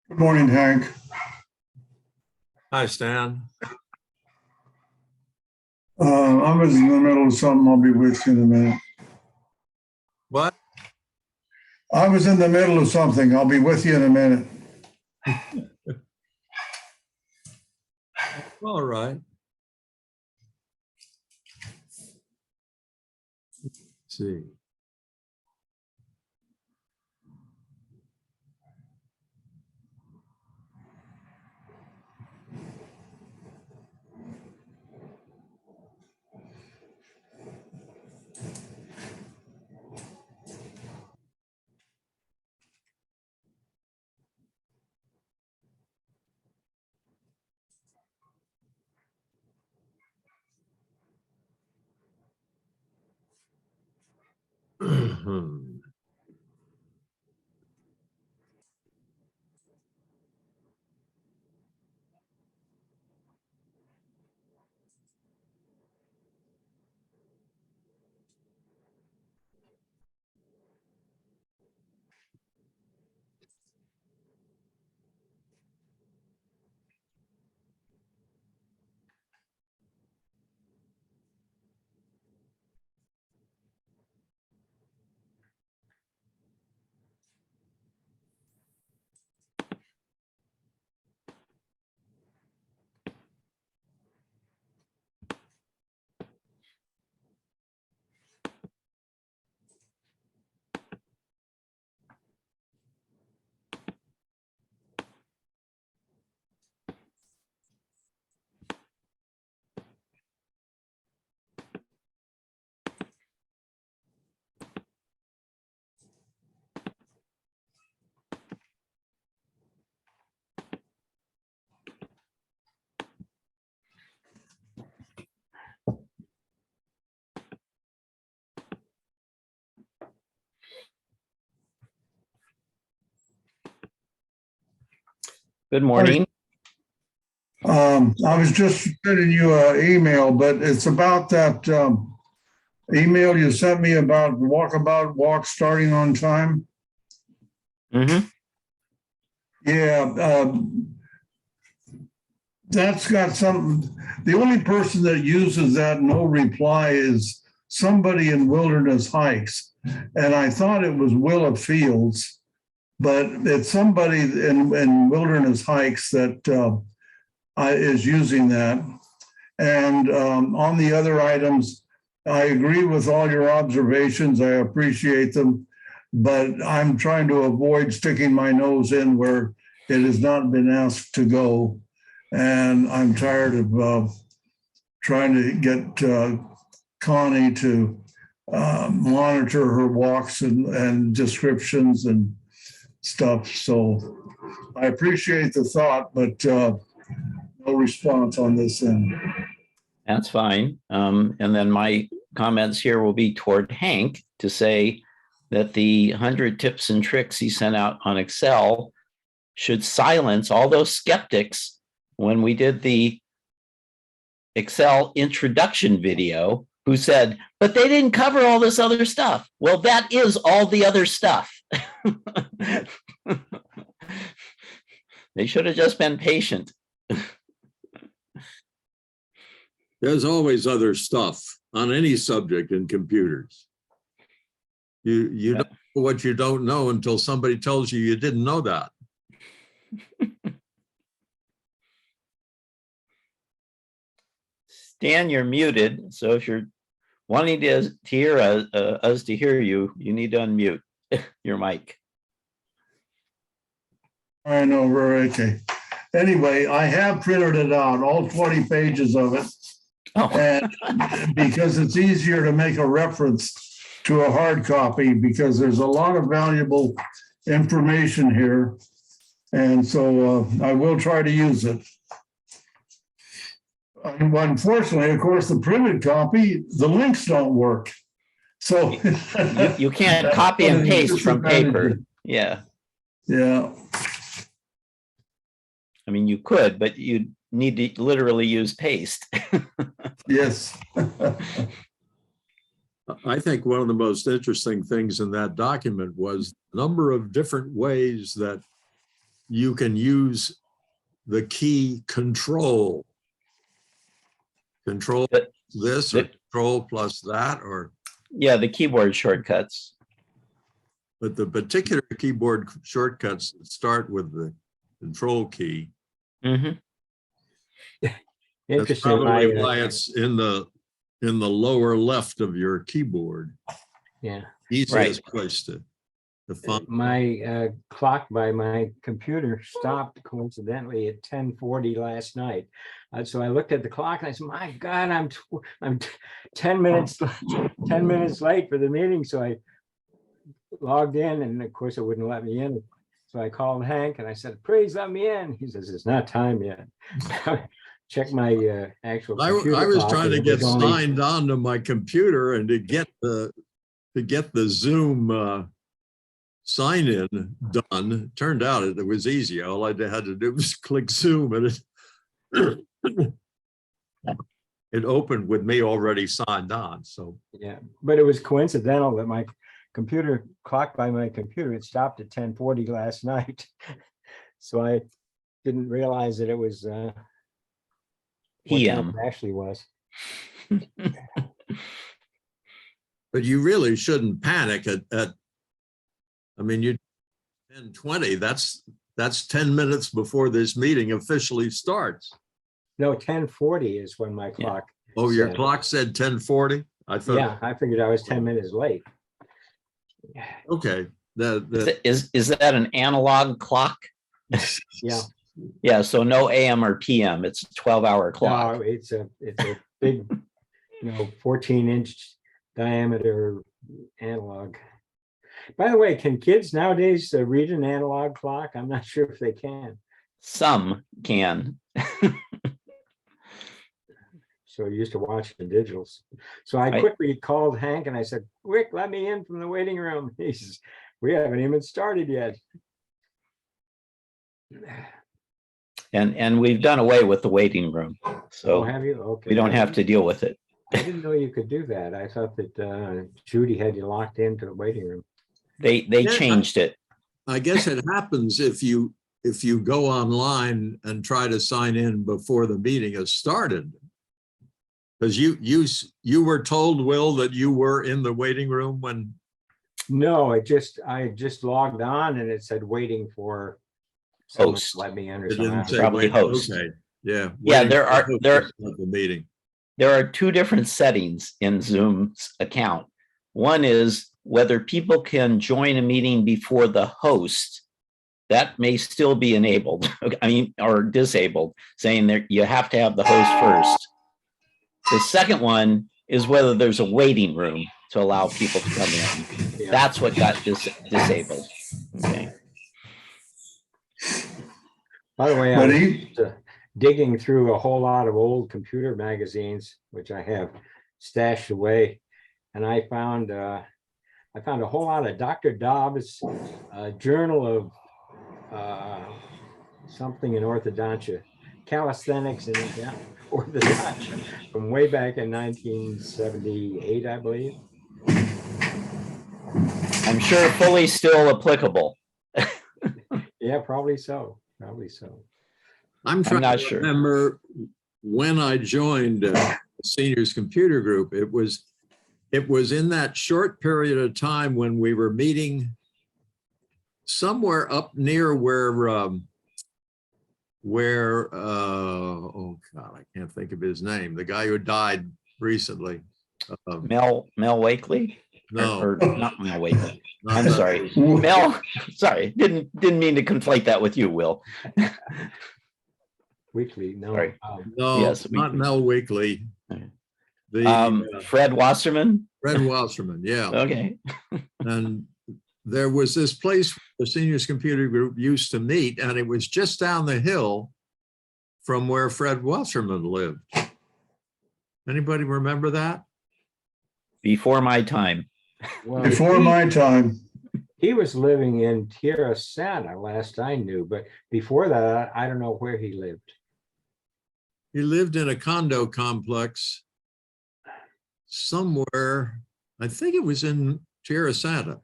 Good morning, Hank. Hi, Stan. I was in the middle of something. I'll be with you in a minute. What? I was in the middle of something. I'll be with you in a minute. All right. Let's see. Good morning. I was just sending you an email, but it's about that email you sent me about walk starting on time. Mm-hmm. Yeah, that's got some. The only person that uses that no reply is somebody in Wilderness Hikes, and I thought it was Willa Fields, but it's somebody in Wilderness Hikes that is using that. And on the other items, I agree with all your observations. I appreciate them, but I'm trying to avoid sticking my nose in where it has not been asked to go. And I'm tired of trying to get Connie to monitor her walks and descriptions and stuff. So I appreciate the thought, but no response on this end. That's fine. And then my comments here will be toward Hank to say that the 100 tips and tricks he sent out on Excel should silence all those skeptics when we did the Excel introduction video who said, but they didn't cover all this other stuff. Well, that is all the other stuff. They should have just been patient. There's always other stuff on any subject in computers. You don't know what you don't know until somebody tells you you didn't know that. Stan, you're muted. So if you're wanting to hear us to hear you, you need to unmute your mic. I know, we're okay. Anyway, I have printed it out, all 20 pages of it. Oh. And because it's easier to make a reference to a hard copy because there's a lot of valuable information here. And so I will try to use it. Unfortunately, of course, the printed copy, the links don't work. So you can't copy and paste from paper. Yeah. Yeah. I mean, you could, but you need to literally use paste. Yes. I think one of the most interesting things in that document was the number of different ways that you can use the key control. Control But this or control plus that, or yeah, the keyboard shortcuts. but the particular keyboard shortcuts that start with the control key. Mhm. That's Interesting. probably why it's in the lower left of your keyboard. Yeah. Easiest place to find. My clock by my computer stopped coincidentally at 10:40 last night. So I looked at the clock and I said, "My God, I'm 10 minutes 10 minutes late for the meeting." So I logged in, and of course it wouldn't let me in. So I called Hank and I said, "Please let me in." He says, "It's not time yet." Check my actual I computer was clock, trying and to it get was only- signed on to my computer and to get the Zoom sign in done. Turned out it was easy. All I had to do was click Zoom, and it opened with me already signed on. So Yeah, but it was coincidental that my computer clock by my computer, it stopped at 10:40 last night. So I didn't realize that it was what time PM. it actually was. but you really shouldn't panic at I mean, you 10:20, that's 10 minutes before this meeting officially starts. No, 10:40 is when my clock. Oh, your said. clock said 10:40? I thought. Yeah, I figured I was 10 minutes late. Okay. Is that an analog clock? Yeah. Yeah, so no AM or PM. It's a 12-hour No, clock. it's a big, 14-inch diameter analog. By the way, can kids nowadays read an analog clock? I'm not sure if they can. Some can. So I used to watch the digitals. So I Right. quickly called Hank and I said, "Quick, let me in from the waiting room." He says, "We haven't even started yet." And we've done away with the waiting room. Oh, So have you? Okay. we don't have to deal with it. I didn't know you could do that. I thought that Judy had you locked into the waiting room. They Yeah, changed it. I guess it happens if you go online and try to sign in before the meeting has started. Because you were told, Will, that you were in the waiting room when. No, I just logged on and it said waiting for someone to Host. let me in or It something. didn't say Probably wait. host. Okay, yeah. Yeah, waiting there for are- the host there- to start the meeting. There are two different settings in Zoom's account. One is whether people can join a meeting before the host. That may still be enabled, or disabled, saying that you have to have the host first. The second one is whether there's a waiting room to allow people to come in. Yeah. That's what got disabled. Okay. By the way, But I he, was digging through a whole lot of old computer magazines, which I have stashed away, and I found a whole lot of Dr. Dobbs' Journal of something in orthodontia, calisthenics and orthodontia, from way back in 1978, I believe. I'm sure fully still applicable. Yeah, probably so. Probably so. I'm trying not to sure. remember when I joined Seniors Computer Group. It was in that short period of time when we were meeting somewhere up near where oh God, I can't think of his name. The guy who died recently. Mel Wakely? No, Or not Mel Wakely. not I'm that. sorry. Mel, sorry. Didn't mean to conflate that with you, Will. Weekly, no. Sorry. No, Yes, not Mel Wakely. Okay. The Fred Wasserman? Fred Wasserman, yeah. Okay. And there was this place the Seniors Computer Group used to meet, and it was just down the hill from where Fred Wasserman lived. Anybody remember that? Before my time. Well, before my time, he was living in Tierra Santa last I knew, but before that, I don't know where he lived. He lived in a condo complex somewhere, I think it was in Tierra Santa.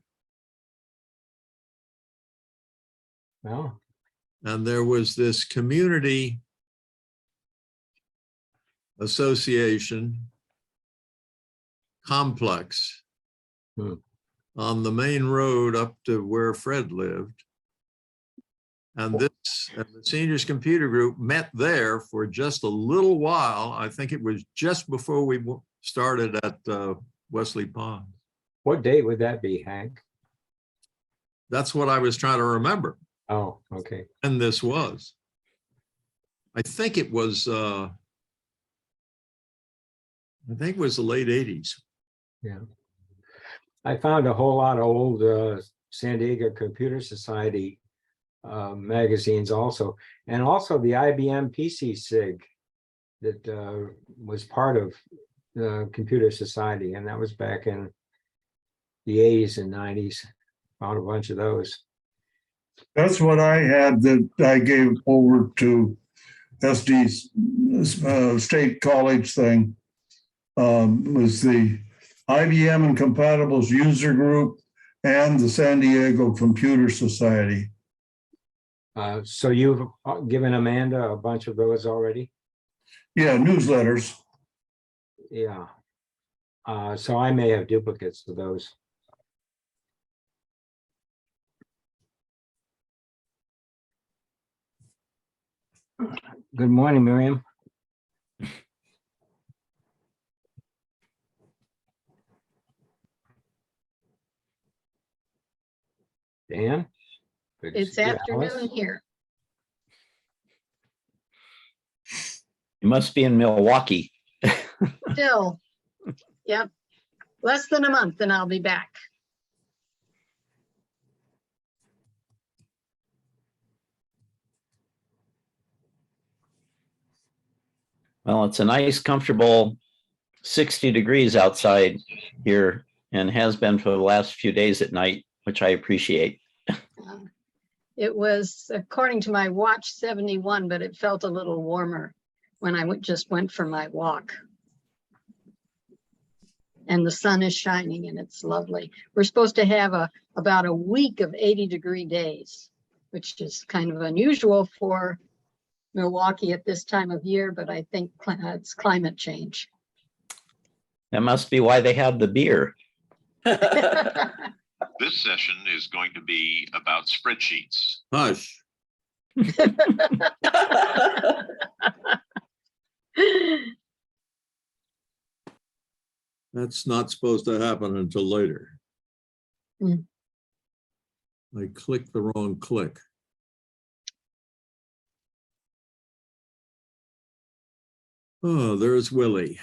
Well, And there was this community association complex on the main road up to where Fred lived. And the seniors computer group met there for just a little while. I think it was just before we started at Wesley Pond. What date would that be, Hank? That's what I was trying to remember. Oh, okay. And this was. I think it was the late 80s. Yeah. I found a whole lot of old San Diego Computer Society magazines also, and also the IBM PC SIG that was part of the Computer Society, and that was back in the 80s and 90s. Found a bunch of those. That's what I had that I gave over to SD's State College thing. Was the IBM and Compatibles user group and the San Diego Computer Society. So you've given Amanda a bunch of those already? Yeah, newsletters. Yeah. So I may have duplicates of those. Good morning, Miriam. Dan? Good to It's see you, afternoon Alice. here. You must be in Milwaukee. Still, yep. Less than a month and I'll be back. Well, it's a nice, comfortable 60 degrees outside here and has been for the last few days at night, which I appreciate. It was, according to my watch, 71, but it felt a little warmer when I just went for my walk. And the sun is shining and it's lovely. We're supposed to have about a week of 80-degree days, which is kind of unusual for Milwaukee at this time of year, but I think it's climate change. That must be why they have the beer. This session is going to be about spreadsheets. Hush. That's not supposed to happen until later. Mm. I clicked the wrong click. Oh, there's Willie,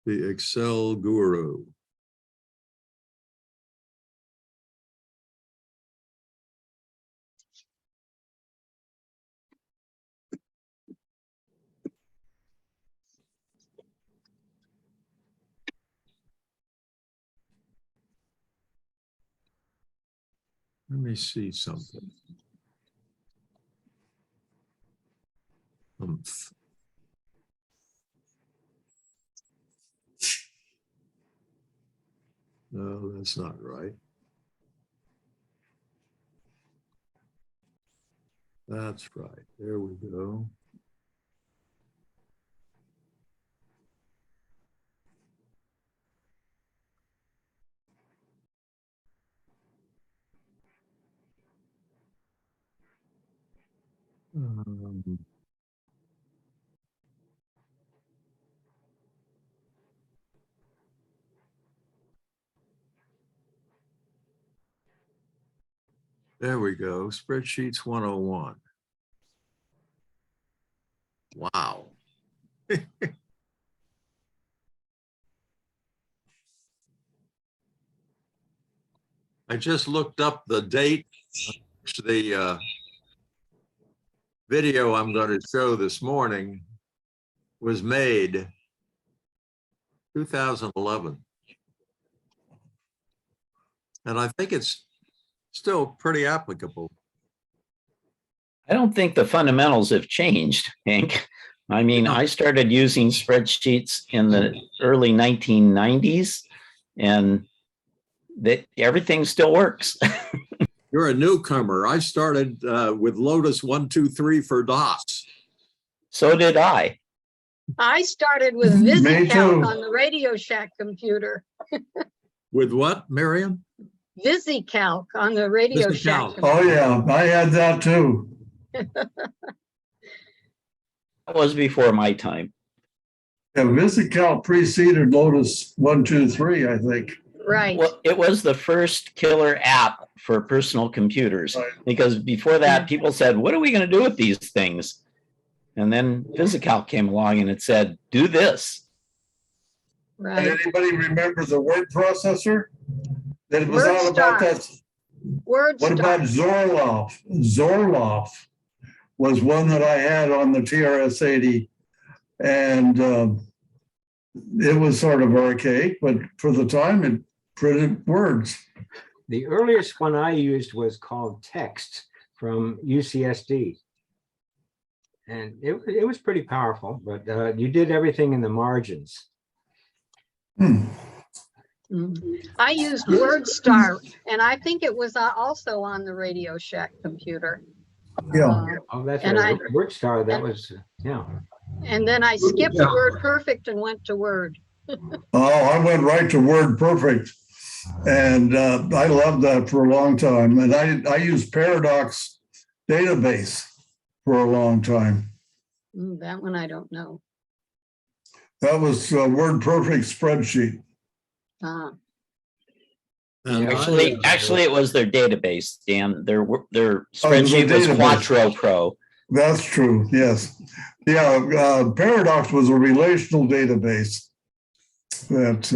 the Excel guru. Let me see something. No, that's not right. That's right. There we go. There we go. Spreadsheets 101. Wow. I just looked up the date. The video I'm going to show this morning was made 2011. And I think it's still pretty applicable. I don't think the fundamentals have changed, Hank. I mean, I started using spreadsheets in the early 1990s, and that everything still works. You're a newcomer. I started with Lotus 123 for DOS. So did I. I started with Me VisiCalc too. on the Radio Shack computer. With what, Miriam? VisiCalc on the Radio Shack. VisiCalc. computer. Oh, yeah, I had that too. That was before my time. Yeah, VisiCalc preceded Lotus 123, I think. Right. Well, it was the first killer app for personal computers, Right. because before that, people said, what are we going to do with these things? And then VisiCalc came along and it said, do this. Right. And anybody remember the word processor? That was Word out about Star. that. Word What about Zorloff? Zorloff was one that I had on the TRS-80, and it was sort of archaic, but for the time it printed words. The earliest one I used was called Text from UCSD. And it was pretty powerful, but you did everything in the margins. I used WordStar, and I think it was also on the Radio Shack computer. Yeah. Oh, that's And right. WordStar, that and- was, yeah. And then I skipped WordPerfect and went to Word. Oh, I went right to WordPerfect, and I loved that for a long time. And I used Paradox database for a long time. That one I don't know. That was WordPerfect spreadsheet. Ah, And Actually, it was their database, Dan. Their Oh, spreadsheet the was database. Quattro Pro. That's true. Yes. Yeah. Paradox was a relational database that.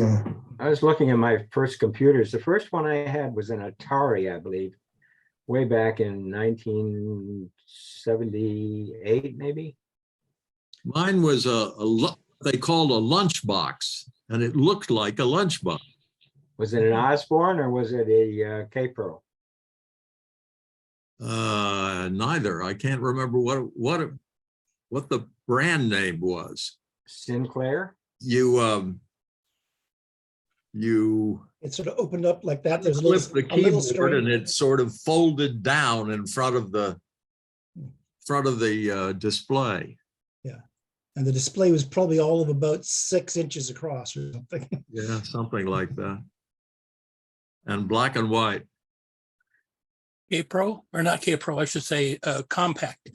I was looking at my first computers. The first one I had was an Atari, I believe, way back in 1978, maybe. mine was they called a lunchbox, and it looked like a lunchbox. Was it an Osborne or was it a K-Pro? Neither. I can't remember what the brand name was. Sinclair? You It sort of opened up like that. There's a flip the little, a little keyboard and string. it sort of folded down in front of the display. And the display was probably all of about 6 inches across or something. Yeah, something like that. And black and white. K-Pro, or not K-Pro, I should say, compact.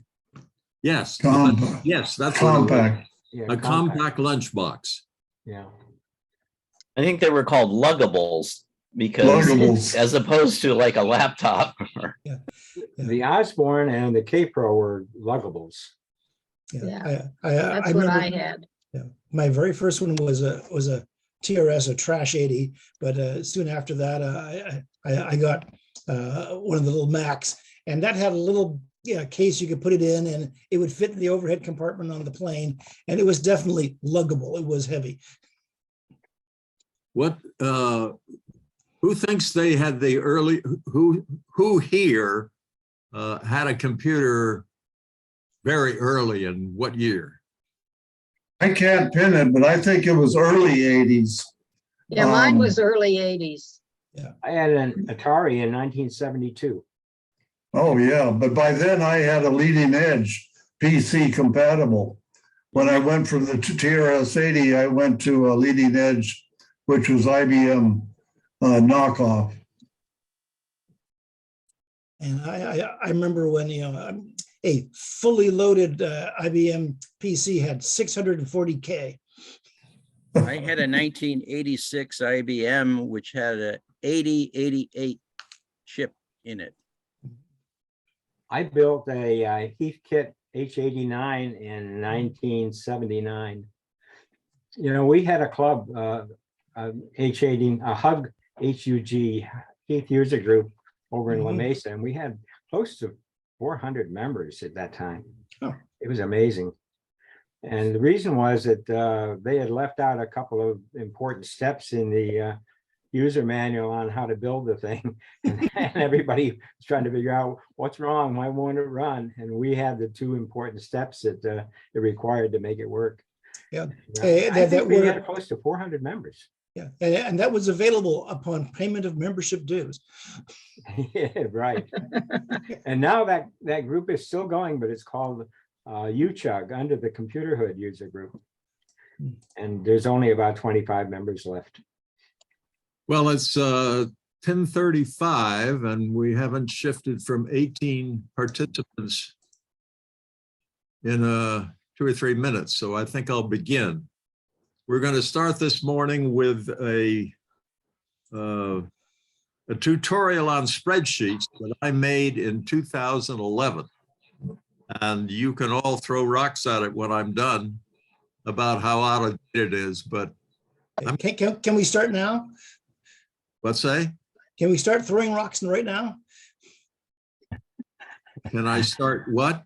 Yes. Compact. Yes, that's what it was. Compact. Yeah, A compact lunchbox. Yeah. I think they were called luggables because Luggables. as opposed to like a laptop. The Osborne and the K-Pro were luggables. Yeah. I that's what remember. I had. Yeah, my very first one was a TRS, a Trash 80, but soon after that, I got one of the little Macs, and that had a little case you could put it in, and it would fit in the overhead compartment on the plane, and it was definitely luggable. It was heavy. What who thinks they had the early who here had a computer very early, in what year? I can't pin it, but I think it was early 80s. Yeah, mine was early 80s. I had an Atari in 1972. Oh, yeah. But by then I had a leading edge PC compatible. When I went from the TRS-80, I went to a leading edge, which was IBM knockoff. And I remember when, a fully loaded IBM PC had 640K. I had a 1986 IBM, which had a 8088 chip in it. I built a Heathkit H89 in 1979. We had a club, H80, a HUG, HUG, Heath User Group over in La Mesa, and we had close to 400 members at that time. Oh. It was amazing. And the reason was that they had left out a couple of important steps in the user manual on how to build the thing. And everybody was trying to figure out what's wrong, why won't it run? And we had the 2 important steps that it required to make it work. Yeah. I That think we were- had close to 400 members. Yeah, and that was available upon payment of membership dues. Yeah, right. And now that group is still going, but it's called UCHUG, Under the Computer Hood User Group. And there's only about 25 members left. Well, it's 10:35 and we haven't shifted from 18 participants in 2 or 3 minutes. So I think I'll begin. We're going to start this morning with a tutorial on spreadsheets that I made in 2011. And you can all throw rocks at it when I'm done about how out of date it is, but Can we start now? let's say, Can we start throwing rocks right now? can I start what?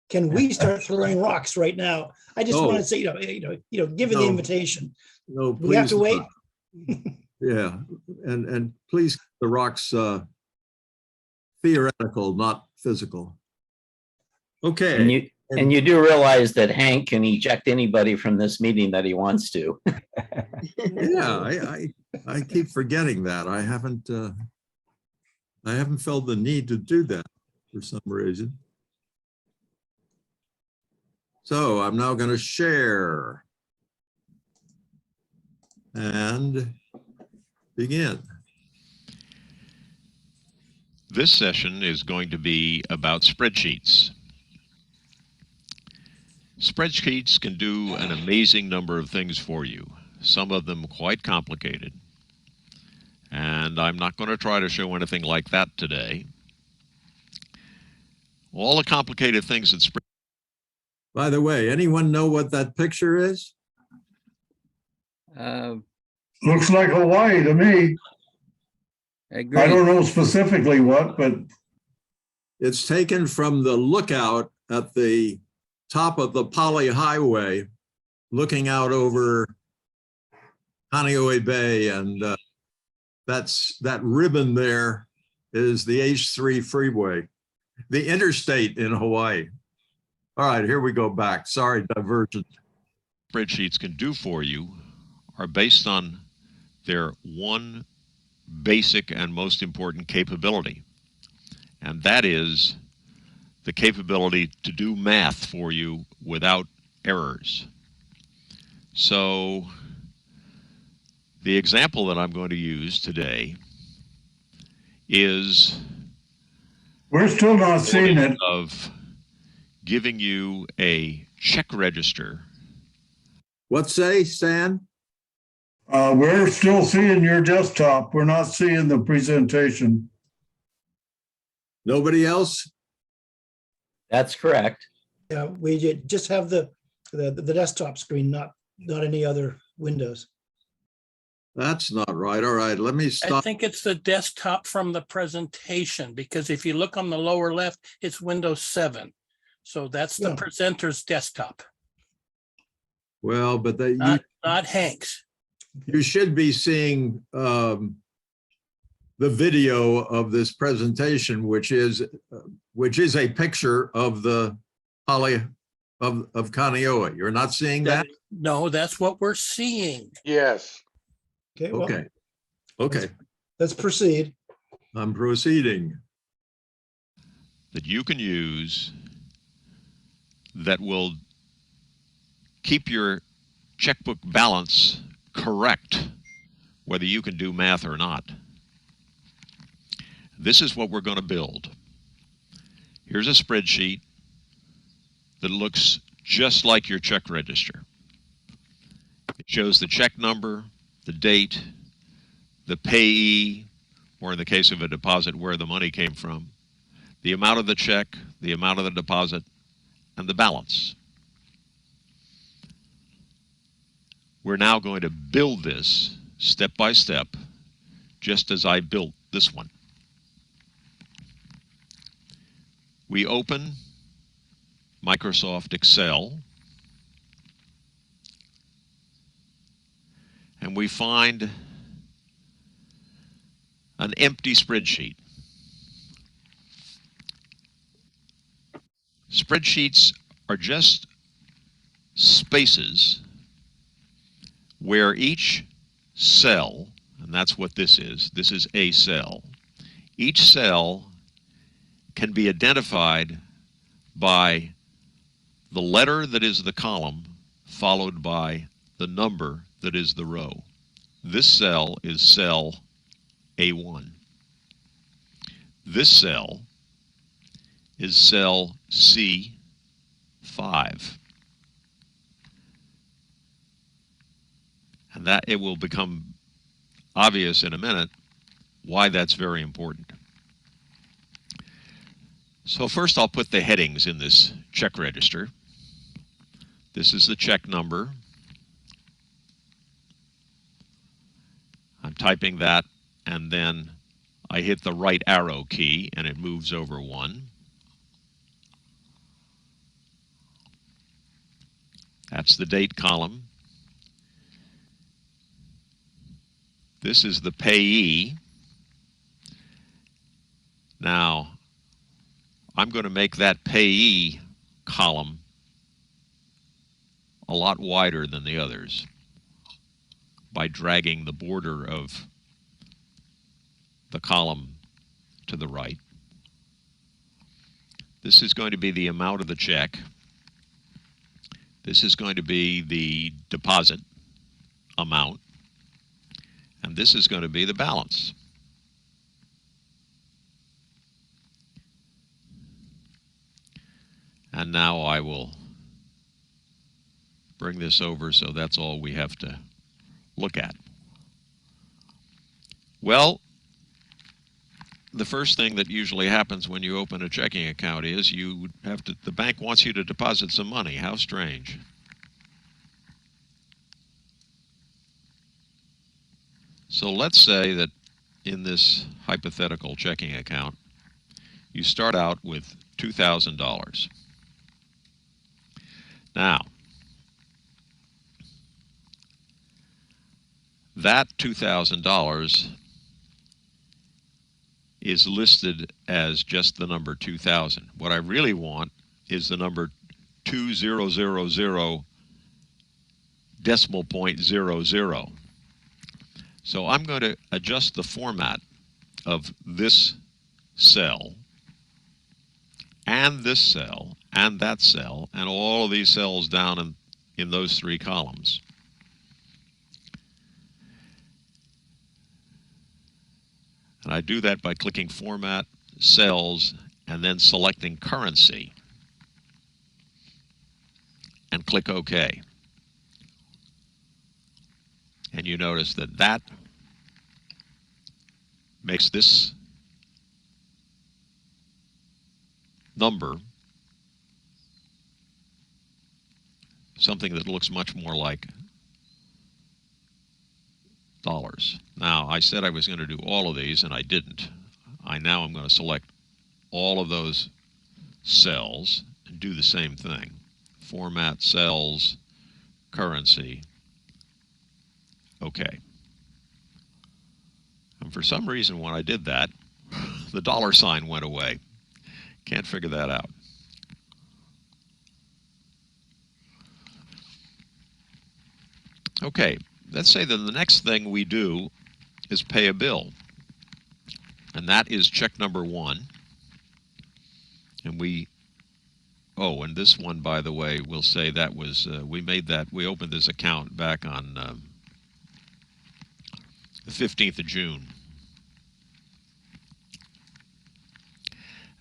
Can we start throwing rocks right now? I just Oh. want to say, given the No. invitation, No, we have to please wait. not. Yeah, and please, keep the rocks theoretical, not physical. Okay. And you do realize that Hank can eject anybody from this meeting that he wants to. Yeah, I keep forgetting that. I haven't felt the need to do that for some reason. So I'm now going to share and begin. This session is going to be about spreadsheets. Spreadsheets can do an amazing number of things for you, some of them quite complicated. And I'm not going to try to show anything like that today. All the complicated things in spreadsheets. By the way, anyone know what that picture is? Looks like Hawaii to me. I don't know specifically what, but It's taken from the lookout at the top of the Poly Highway, looking out over Kaneohe Bay, and that ribbon there is the H3 freeway, the interstate in Hawaii. All right, here we go back. Sorry, divergent. Spreadsheets can do for you are based on their one basic and most important capability, and that is the capability to do math for you without errors. So the example that I'm going to use today is we're still not seeing it. of giving you a check register. What say, Stan? We're still seeing your desktop. We're not seeing the presentation. Nobody else? That's correct. Yeah, we just have the desktop screen, not any other windows. That's not right. All right, let me I stop. think it's the desktop from the presentation, because if you look on the lower left, it's Windows 7. So that's the Yeah. presenter's desktop, Well, but not Hank's. you should be seeing the video of this presentation, which is a picture of the Poly of Kaneohe. You're not seeing that? No, that's what we're seeing. Yes. Okay, well, Okay. Okay, let's proceed. I'm proceeding. That you can use that will keep your checkbook balance correct, whether you can do math or not. This is what we're going to build. Here's a spreadsheet that looks just like your check register. It shows the check number, the date, the payee, or in the case of a deposit, where the money came from, the amount of the check, the amount of the deposit, and the balance. We're now going to build this step by step, just as I built this one. We open Microsoft Excel, and we find an empty spreadsheet. Spreadsheets are just spaces where each cell, and that's what this is. This is a cell. Each cell can be identified by the letter that is the column followed by the number that is the row. This cell is cell A1. This cell is cell C5. And that it will become obvious in a minute why that's very important. So first I'll put the headings in this check register. This is the check number. I'm typing that, and then I hit the right arrow key and it moves over one. That's the date column. This is the payee. Now, I'm going to make that payee column a lot wider than the others by dragging the border of the column to the right. This is going to be the amount of the check. This is going to be the deposit amount. And this is going to be the balance. And now I will bring this over so that's all we have to look at. Well, the first thing that usually happens when you open a checking account is the bank wants you to deposit some money. How strange. So let's say that in this hypothetical checking account, you start out with $2,000. Now, that $2,000 is listed as just the number 2,000. What I really want is the number 2000 decimal point 00. So I'm going to adjust the format of this cell and this cell and that cell and all of these cells down in those three columns. And I do that by clicking Format, Cells, and then selecting Currency. And click OK. And you notice that that makes this number something that looks much more like dollars. Now, I said I was going to do all of these, and I didn't. Now I'm going to select all of those cells and do the same thing. Format, Cells, Currency. Okay. And for some reason, when I did that, the dollar sign went away. Can't figure that out. Okay, let's say that the next thing we do is pay a bill. And that is check number 1. And and this one, by the way, we'll say that was, we opened this account back on the 15th of June.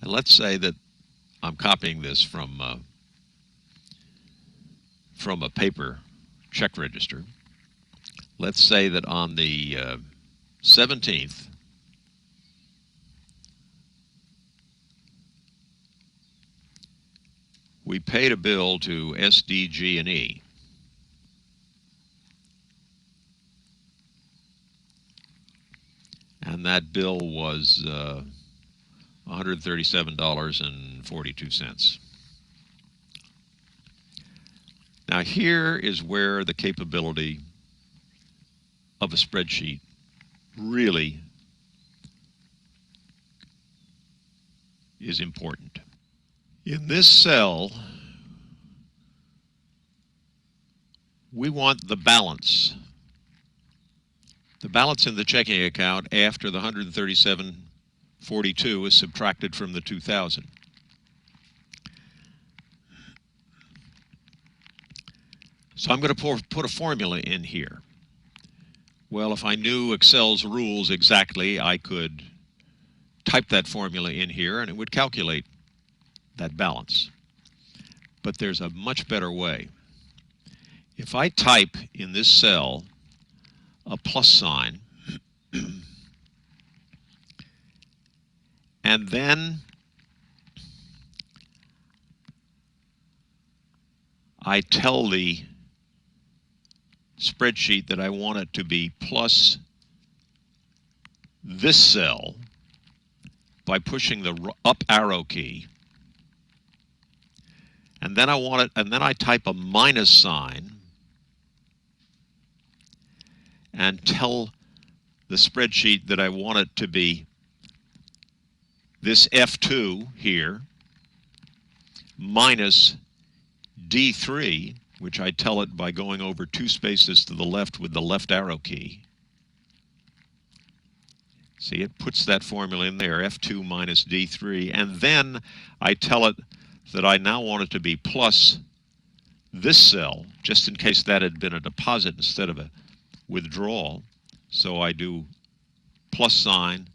And let's say that I'm copying this from a paper check register. Let's say that on the 17th, we paid a bill to SCG. And that bill was $137.42. Now here is where the capability of a spreadsheet really is important. In this cell, we want the balance the balance in the checking account after the 137.42 is subtracted from the 2,000. So I'm going to put a formula in here. Well, if I knew Excel's rules exactly, I could type that formula in here and it would calculate that balance. But there's a much better way. If I type in this cell a plus sign, and then I tell the spreadsheet that I want it to be plus this cell by pushing the up arrow key, and then I type a minus sign and tell the spreadsheet that I want it to be this F2 here minus D3, which I tell it by going over 2 spaces to the left with the left arrow key. See, it puts that formula in there, F2 minus D3, and then I tell it that I now want it to be plus this cell, just in case that had been a deposit instead of a withdrawal. So I do plus sign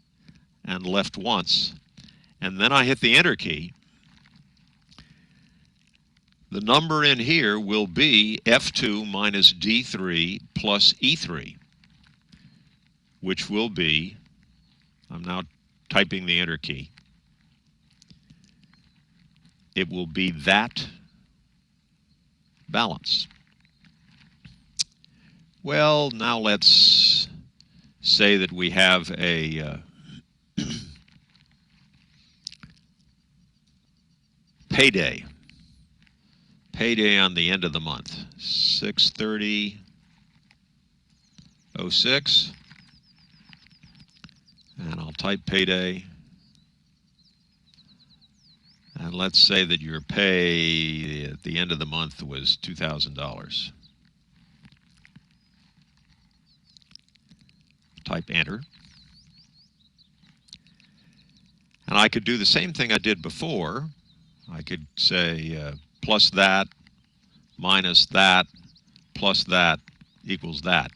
and left once, and then I hit the enter key. The number in here will be F2 minus D3 plus E3, which will be, I'm now typing the enter key, it will be that balance. Well, now let's say that we have a payday on the end of the month, 6/30/06, and I'll type payday, and let's say that your pay at the end of the month was $2,000. Type enter, and I could do the same thing I did before. I could say plus that, minus that, plus that equals that.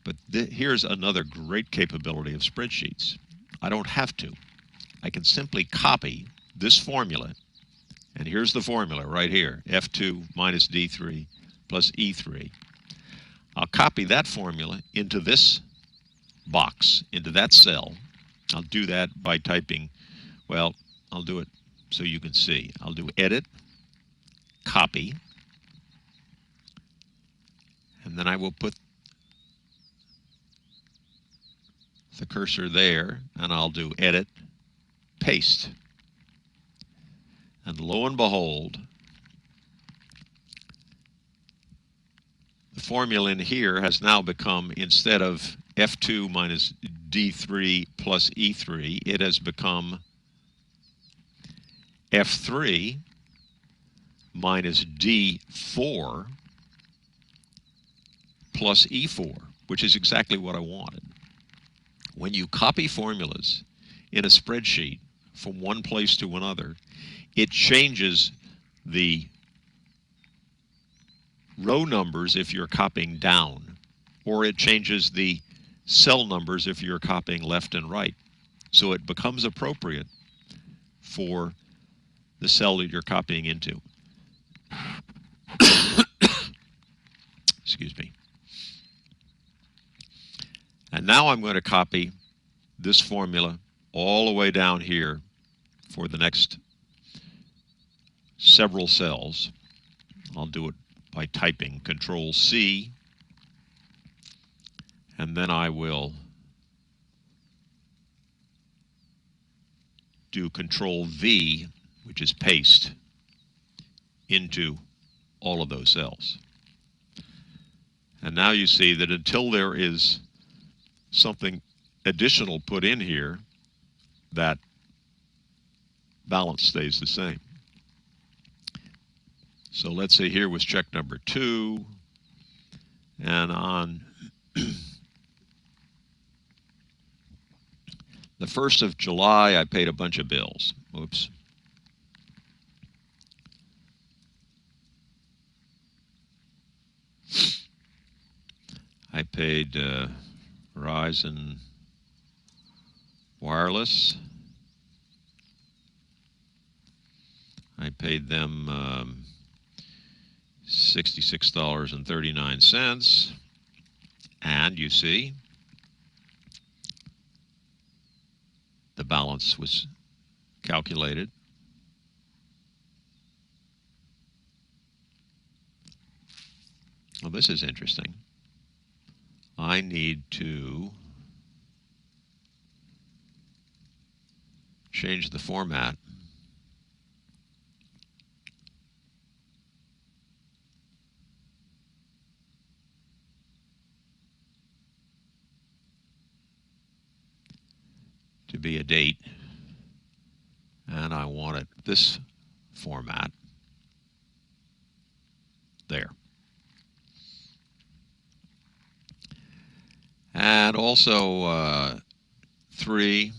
But here's another great capability of spreadsheets. I don't have to. I can simply copy this formula, and here's the formula right here, F2 minus D3 plus E3. I'll copy that formula into this box, into that cell. I'll do that by typing, well, I'll do it so you can see. I'll do edit, copy, and then I will put the cursor there, and I'll do edit, paste. And lo and behold, the formula in here has now become, instead of F2 minus D3 plus E3, it has become F3 minus D4 plus E4, which is exactly what I wanted. When you copy formulas in a spreadsheet from one place to another, it changes the row numbers if you're copying down, or it changes the cell numbers if you're copying left and right. So it becomes appropriate for the cell that you're copying into. Excuse me. And now I'm going to copy this formula all the way down here for the next several cells. I'll do it by typing Control C, and then I will do Control V, which is paste, into all of those cells. And now you see that until there is something additional put in here, that balance stays the same. So let's say here was check number 2, and on the 1st of July, I paid a bunch of bills. Oops. I paid Verizon Wireless. I paid them $66.39. And you see, the balance was calculated. Well, this is interesting. I need to change the format. To be a date. And I want it this format. There. And also 3,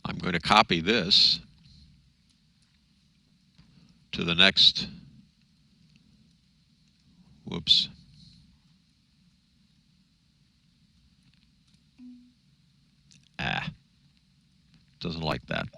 I'm going to copy this to the next, whoops. Doesn't like that.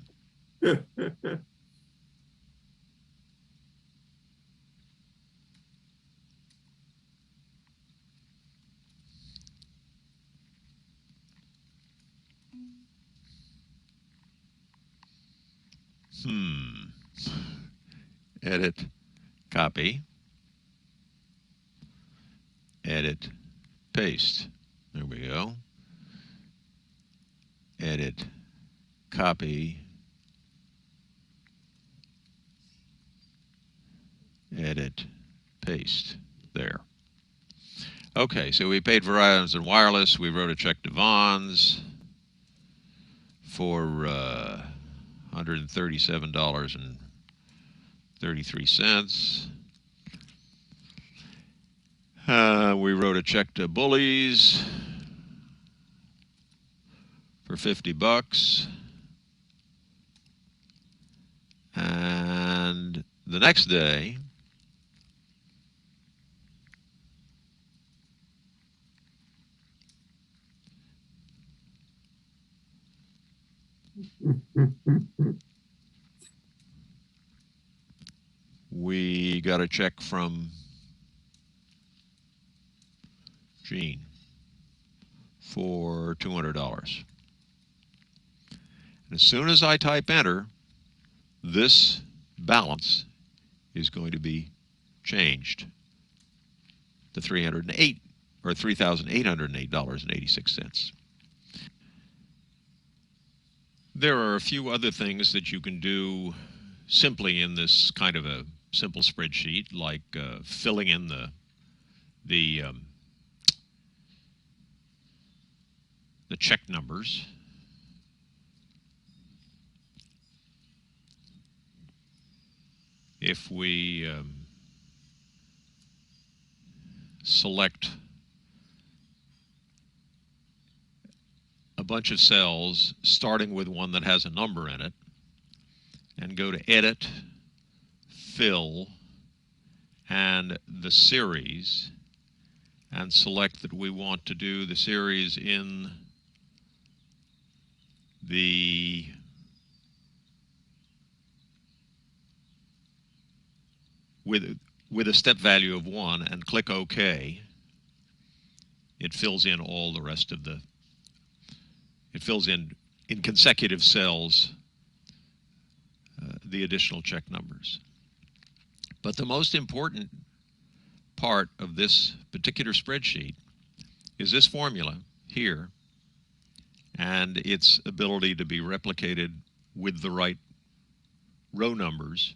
Edit, copy, edit, paste. There we go. Edit, copy, edit, paste. There. Okay, so we paid Verizon Wireless. We wrote a check to Vons for $137.33. We wrote a check to Bullies for $50. And the next day, we got a check from Gene for $200. And as soon as I type enter, this balance is going to be changed to $308 or $3,808.86. There are a few other things that you can do simply in this kind of a simple spreadsheet, like filling in the check numbers. If we select a bunch of cells, starting with one that has a number in it, and go to Edit, Fill, and the series, and select that we want to do the series in the with a step value of 1, and click OK, it fills in all the rest of it fills in consecutive cells the additional check numbers. But the most important part of this particular spreadsheet is this formula here and its ability to be replicated with the right row numbers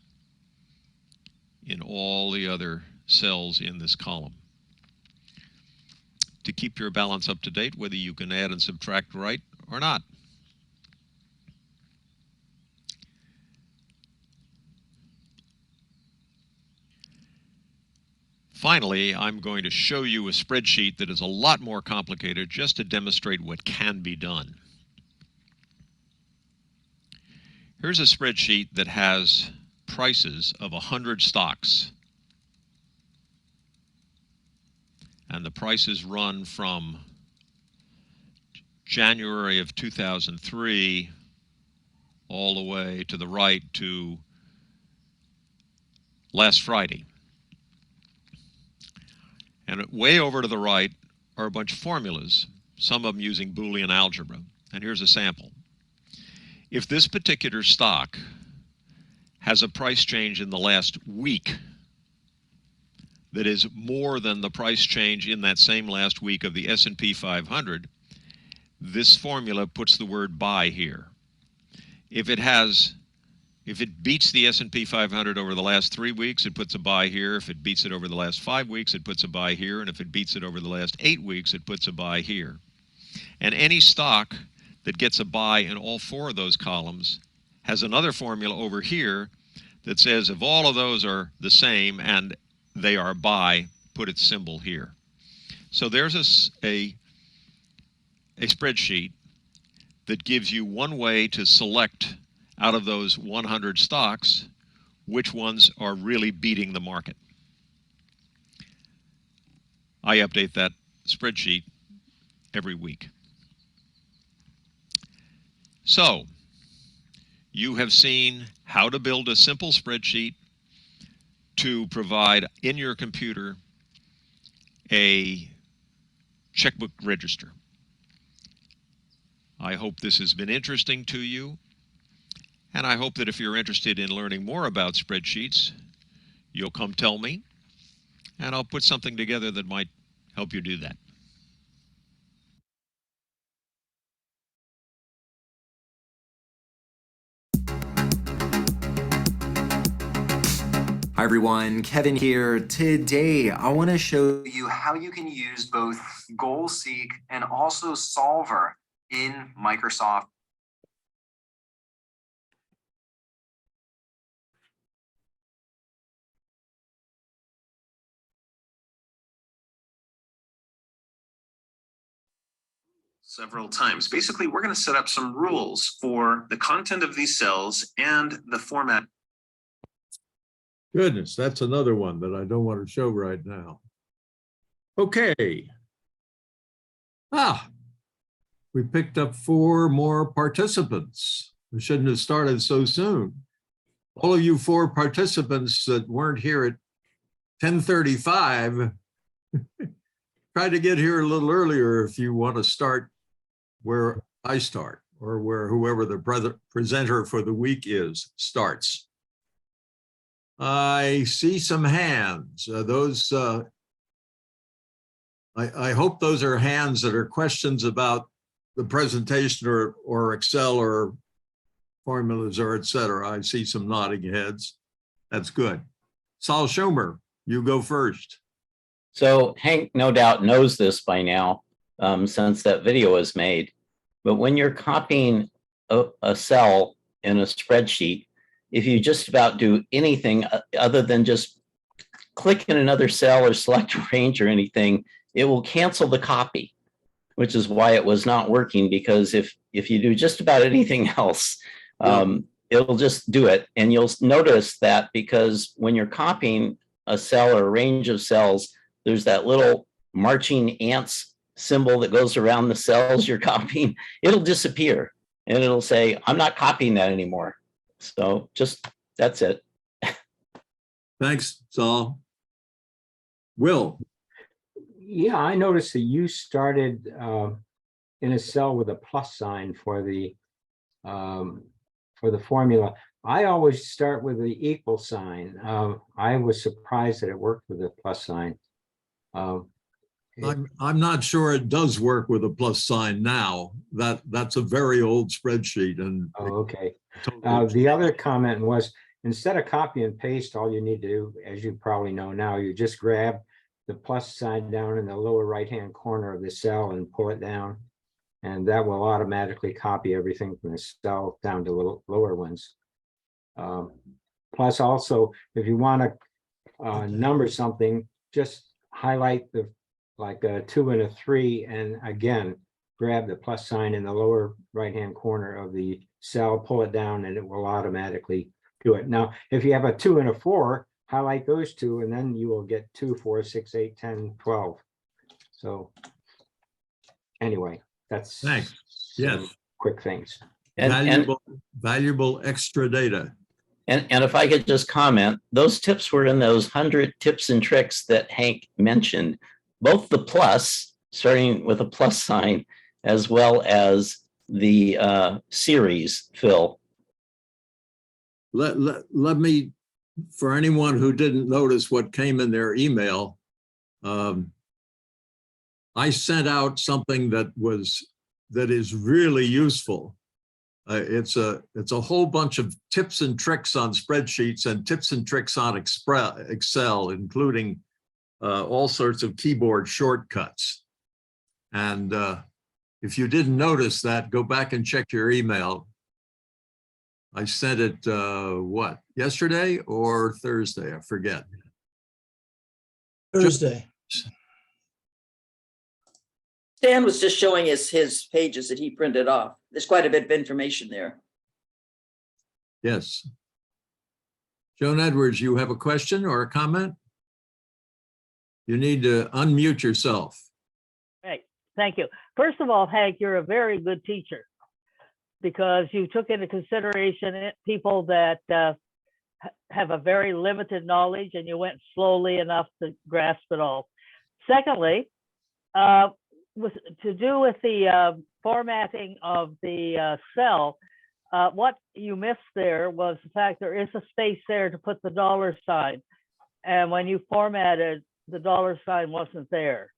in all the other cells in this column. To keep your balance up to date, whether you can add and subtract right or not. Finally, I'm going to show you a spreadsheet that is a lot more complicated just to demonstrate what can be done. Here's a spreadsheet that has prices of 100 stocks. And the prices run from January of 2003 all the way to the right to last Friday. And way over to the right are a bunch of formulas, some of them using Boolean algebra. And here's a sample. If this particular stock has a price change in the last week that is more than the price change in that same last week of the S&P 500, this formula puts the word buy here. If it beats the S&P 500 over the last 3 weeks, it puts a buy here. If it beats it over the last 5 weeks, it puts a buy here. And if it beats it over the last 8 weeks, it puts a buy here. And any stock that gets a buy in all 4 of those columns has another formula over here that says if all of those are the same and they are buy, put its symbol here. So there's a spreadsheet that gives you one way to select out of those 100 stocks which ones are really beating the market. I update that spreadsheet every week. So, you have seen how to build a simple spreadsheet to provide in your computer a checkbook register. I hope this has been interesting to you, and I hope that if you're interested in learning more about spreadsheets, you'll come tell me, and I'll put something together that might help you do that. Hi everyone, Kevin here. Today, I want to show you how you can use both GoalSeek and also Solver in Microsoft. Several times. Basically, we're going to set up some rules for the content of these cells and the format. Goodness, that's another one that I don't want to show right now. Okay. We picked up 4 more participants. We shouldn't have started so soon. All of you 4 participants that weren't here at 10:35, try to get here a little earlier if you want to start where I start or where whoever the presenter for the week is starts. I see some hands. I hope those are hands that are questions about the presentation or Excel or formulas or et cetera. I see some nodding heads. That's good. Saul Schumer, you go first. So Hank no doubt knows this by now, since that video was made. But when you're copying a cell in a spreadsheet, if you just about do anything other than just click in another cell or select a range or anything, it will cancel the copy, which is why it was not working, because if you do just about anything else, it'll just do it. And you'll notice that because when you're copying a cell or a range of cells, there's that little marching ants symbol that goes around the cells you're copying. It'll disappear and it'll say, I'm not copying that anymore. So just, that's it. Thanks, Saul. Will. Yeah, I noticed that you started in a cell with a plus sign for the formula. I always start with the equal sign. I was surprised that it worked with a plus sign. I'm not sure it does work with a plus sign now. That's a very old spreadsheet. And okay. Totally The other comment was, instead of copy and paste, all you need to do, as you probably know now, you just grab the plus sign down in the lower right-hand corner of the cell and pull it down. And that will automatically copy everything from the cell down to lower ones. Plus also, if you want to number something, just highlight the, like a 2 and a 3, and again, grab the plus sign in the lower right-hand corner of the cell, pull it down, and it will automatically do it. Now, if you have a 2 and a 4, highlight those two, and then you will get 2, 4, 6, 8, 10, 12. So anyway, that's Thanks. some Yes. quick things. And Valuable extra data. if I could just comment, those tips were in those 100 tips and tricks that Hank mentioned, both the plus, starting with a plus sign, as well as the series, Phil. Let me, for anyone who didn't notice what came in their email, I sent out something that is really useful. It's a whole bunch of tips and tricks on spreadsheets and tips and tricks on Excel, including all sorts of keyboard shortcuts. And if you didn't notice that, go back and check your email. I sent it, what, yesterday or Thursday? I forget. Thursday. Stan was just showing us his pages that he printed off. There's quite a bit of information there. Yes. Joan Edwards, you have a question or a comment? You need to unmute yourself. Right, thank you. First of all, Hank, you're a very good teacher because you took into consideration people that have a very limited knowledge, and you went slowly enough to grasp it all. Secondly, to do with the formatting of the cell, what you missed there was the fact there is a space there to put the dollar sign. And when you formatted, the dollar sign wasn't there.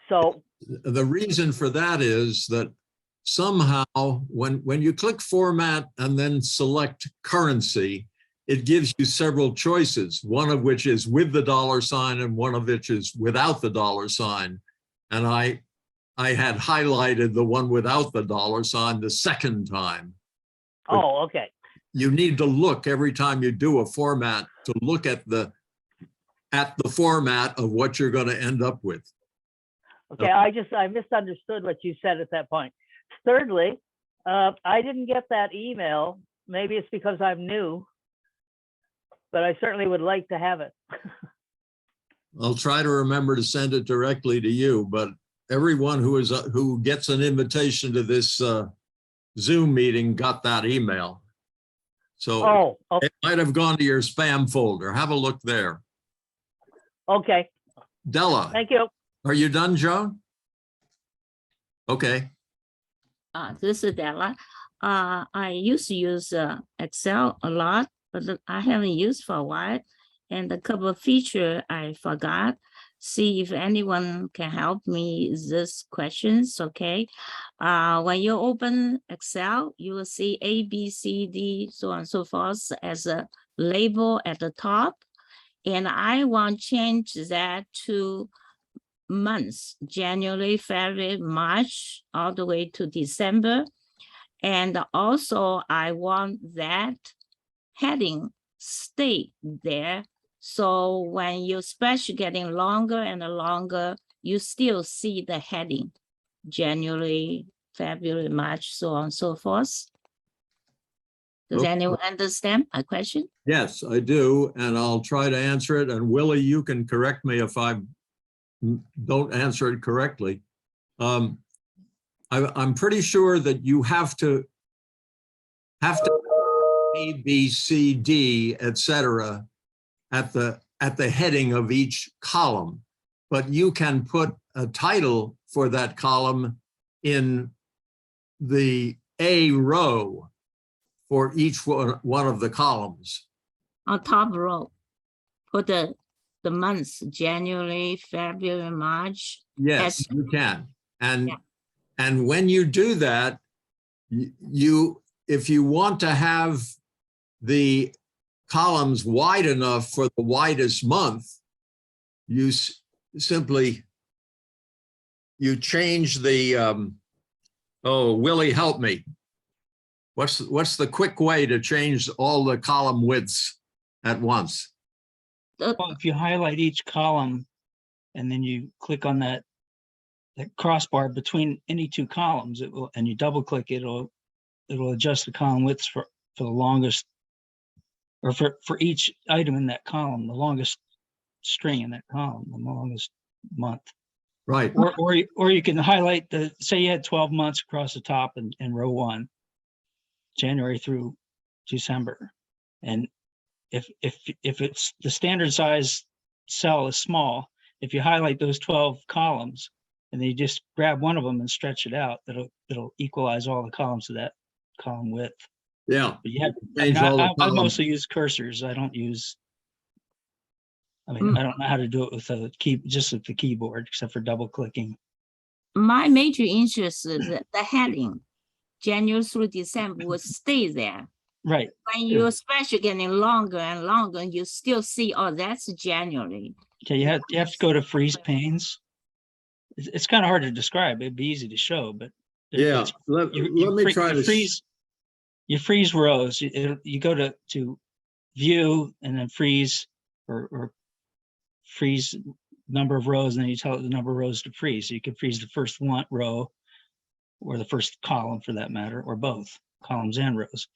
So the reason for that is that somehow when you click format and then select currency, it gives you several choices, one of which is with the dollar sign and one of which is without the dollar sign. And I had highlighted the one without the dollar sign the second time. Oh, okay. You need to look every time you do a format to look at the format of what you're going to end up with. Okay, I misunderstood what you said at that point. Thirdly, I didn't get that email. Maybe it's because I'm new, but I certainly would like to have it. I'll try to remember to send it directly to you, but everyone who gets an invitation to this Zoom meeting got that email. So okay. It might have gone to your spam folder. Have a look there. Okay. Della. Thank you. Are you done, Joan? Okay. This is Della. I used to use Excel a lot, but I haven't used for a while. And a couple of features I forgot. See if anyone can help me with this questions, okay? When you open Excel, you will see A, B, C, D, so on and so forth as a label at the top. And I want to change that to months, January, February, March, all the way to December. And also I want that heading stay there. So when your spreadsheet getting longer and longer, you still see the heading, January, February, March, so on and so forth. Does anyone understand my question? Yes, I do, and I'll try to answer it. And Willie, you can correct me if I don't answer it correctly. I'm pretty sure that you have to A, B, C, D, etc. at the heading of each column, but you can put a title for that column in the A row for each one of the columns. On top row, put the months, January, February, March. Yes, you can. And when you do that, if you want to have the columns wide enough for the widest month, you simply change the oh, Willie, help me. What's the quick way to change all the column widths at once? Well, if you highlight each column and then you click on that crossbar between any two columns, it will, and you double click it, it'll adjust the column widths for the longest, or for each item in that column, the longest string in that column, the longest month. Right. Or you can highlight say you had 12 months across the top in row 1, January through December. And if it's the standard size cell is small, if you highlight those 12 columns and then you just grab one of them and stretch it out, it'll equalize all the columns to that column width. Yeah. But you have, Change all the I columns. mostly use cursors. I don't use, I don't know how to do it with a just with the keyboard, except for double clicking. My major interest is the heading, January through December, will stay there. Right. When your spreadsheet getting longer and longer, you still see, oh, that's January. Okay, you have to go to freeze panes. It's kind of hard to describe. It'd be easy to show, but Yeah, let me try to freeze. You freeze rows. You go to view and then freeze or freeze number of rows, and then you tell it the number of rows to freeze. So you can freeze the first row or the first column for that matter, or both columns and rows.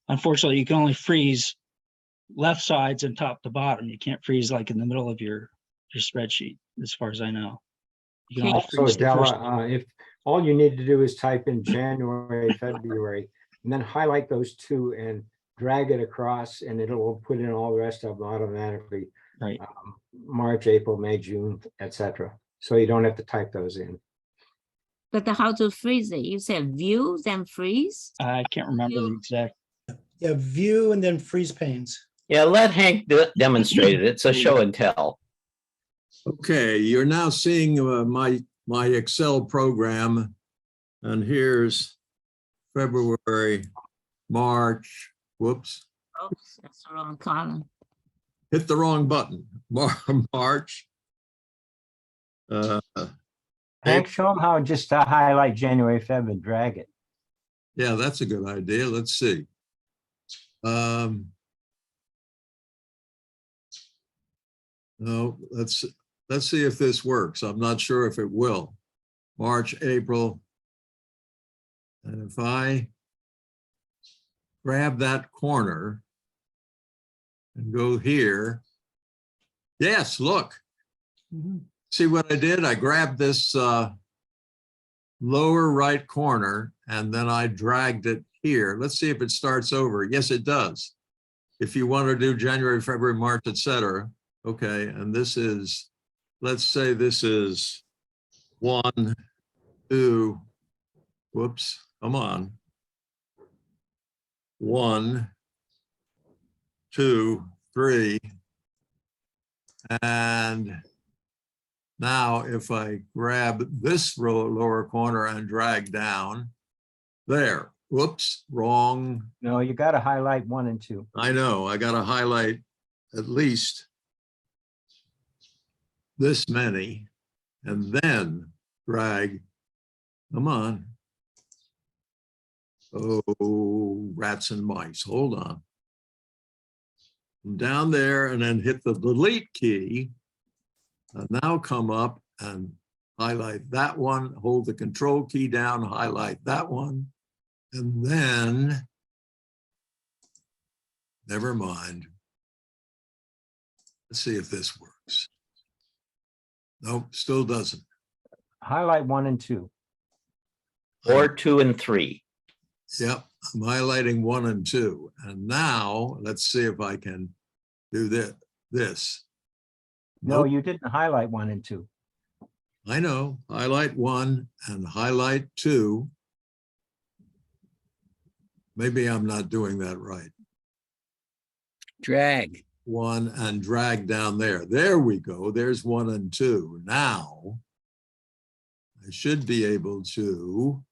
Unfortunately, you can only freeze left sides and top to bottom. You can't freeze like in the middle of your spreadsheet, as far as I know. You can only Also, freeze the first. Della, if all you need to do is type in January, February, and then highlight those two and drag it across, and it'll put in all the rest of them automatically. Right. March, April, May, June, etc. So you don't have to type those in. But how to freeze it? You said view, then freeze? I can't remember the exact. Yeah, view and then freeze panes. Yeah, let Hank demonstrate it. It's a show and tell. Okay, you're now seeing my Excel program, and here's February, March. Whoops. Oops, that's the wrong column. Hit the wrong button. March. Hank, show them how just to highlight January, Feb, and drag it. Yeah, that's a good idea. Let's see. No, let's see if this works. I'm not sure if it will. March, April. And if I grab that corner and go here, yes, look. See what I did? I grabbed this lower right corner and then I dragged it here. Let's see if it starts over. Yes, it does. If you want to do January, February, March, etc. Okay, and this is, let's say this is 1, 2, whoops, come on. 1, 2, 3. And now if I grab this lower corner and drag down, there, whoops, wrong. No, you got to highlight 1 and 2. I know, I got to highlight at least this many and then drag, come on. Oh, rats and mice, hold on. Down there and then hit the delete key. And now come up and highlight that one, hold the control key down, highlight that one, and then, never mind. Let's see if this works. Nope, still doesn't. Highlight 1 and 2. Or 2 and 3. Yep, I'm highlighting 1 and 2. And now let's see if I can do this. No, you didn't highlight 1 and 2. I know, highlight 1 and highlight 2. Maybe I'm not doing that right. Drag. 1 and drag down there. There we go. There's 1 and 2. Now I should be able to,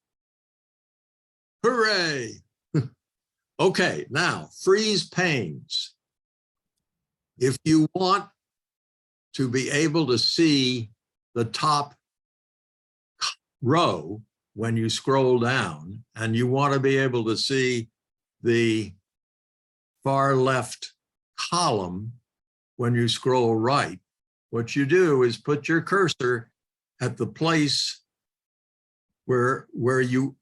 hooray. Okay, now freeze panes. If you want to be able to see the top row when you scroll down, and you want to be able to see the far left column when you scroll right, what you do is put your cursor at the place where what you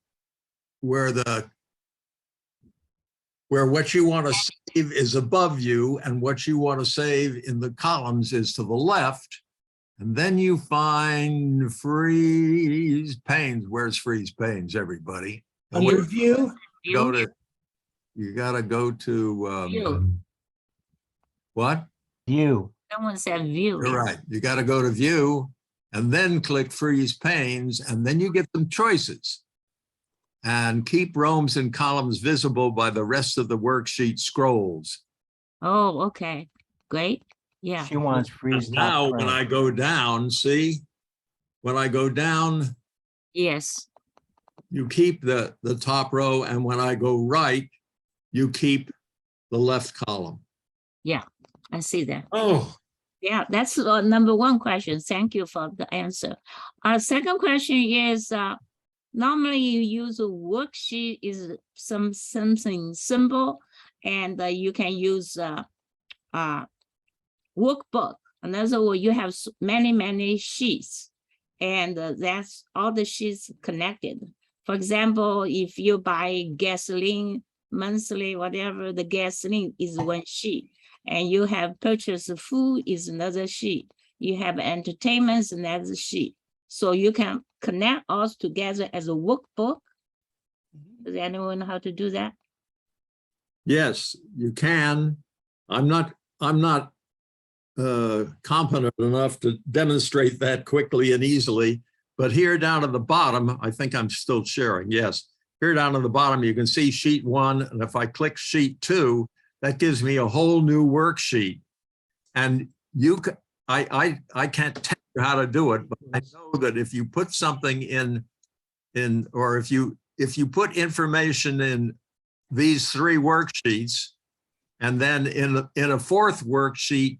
want to save is above you, and what you want to save in the columns is to the left. And then you find freeze panes. Where's freeze panes, everybody? And Under view, go to, you gotta go to View. what? View. Someone said view. You're right. You got to go to view and then click freeze panes, and then you get some choices. And keep rows and columns visible by the rest of the worksheet scrolls. Oh, okay, great. Yeah. She wants freeze. Now, when I go down, see, when I go down, Yes. you keep the top row, and when I go right, you keep the left column. Yeah, I see that. Oh, Yeah, that's number one question. Thank you for the answer. Our second question is, normally you use a worksheet is something simple, and you can use workbook. In other words, you have many sheets, and that's all the sheets connected. For example, if you buy gasoline monthly, whatever, the gasoline is one sheet, and you have purchased food is another sheet. You have entertainments, another sheet. So you can connect all together as a workbook. Does anyone know how to do that? yes, you can. I'm not competent enough to demonstrate that quickly and easily, but here down at the bottom, I think I'm still sharing, yes. Here down at the bottom, you can see sheet 1, and if I click sheet 2, that gives me a whole new worksheet. And I can't tell you how to do it, but I know that if you put something in or if you put information in these 3 worksheets, and then in a fourth worksheet,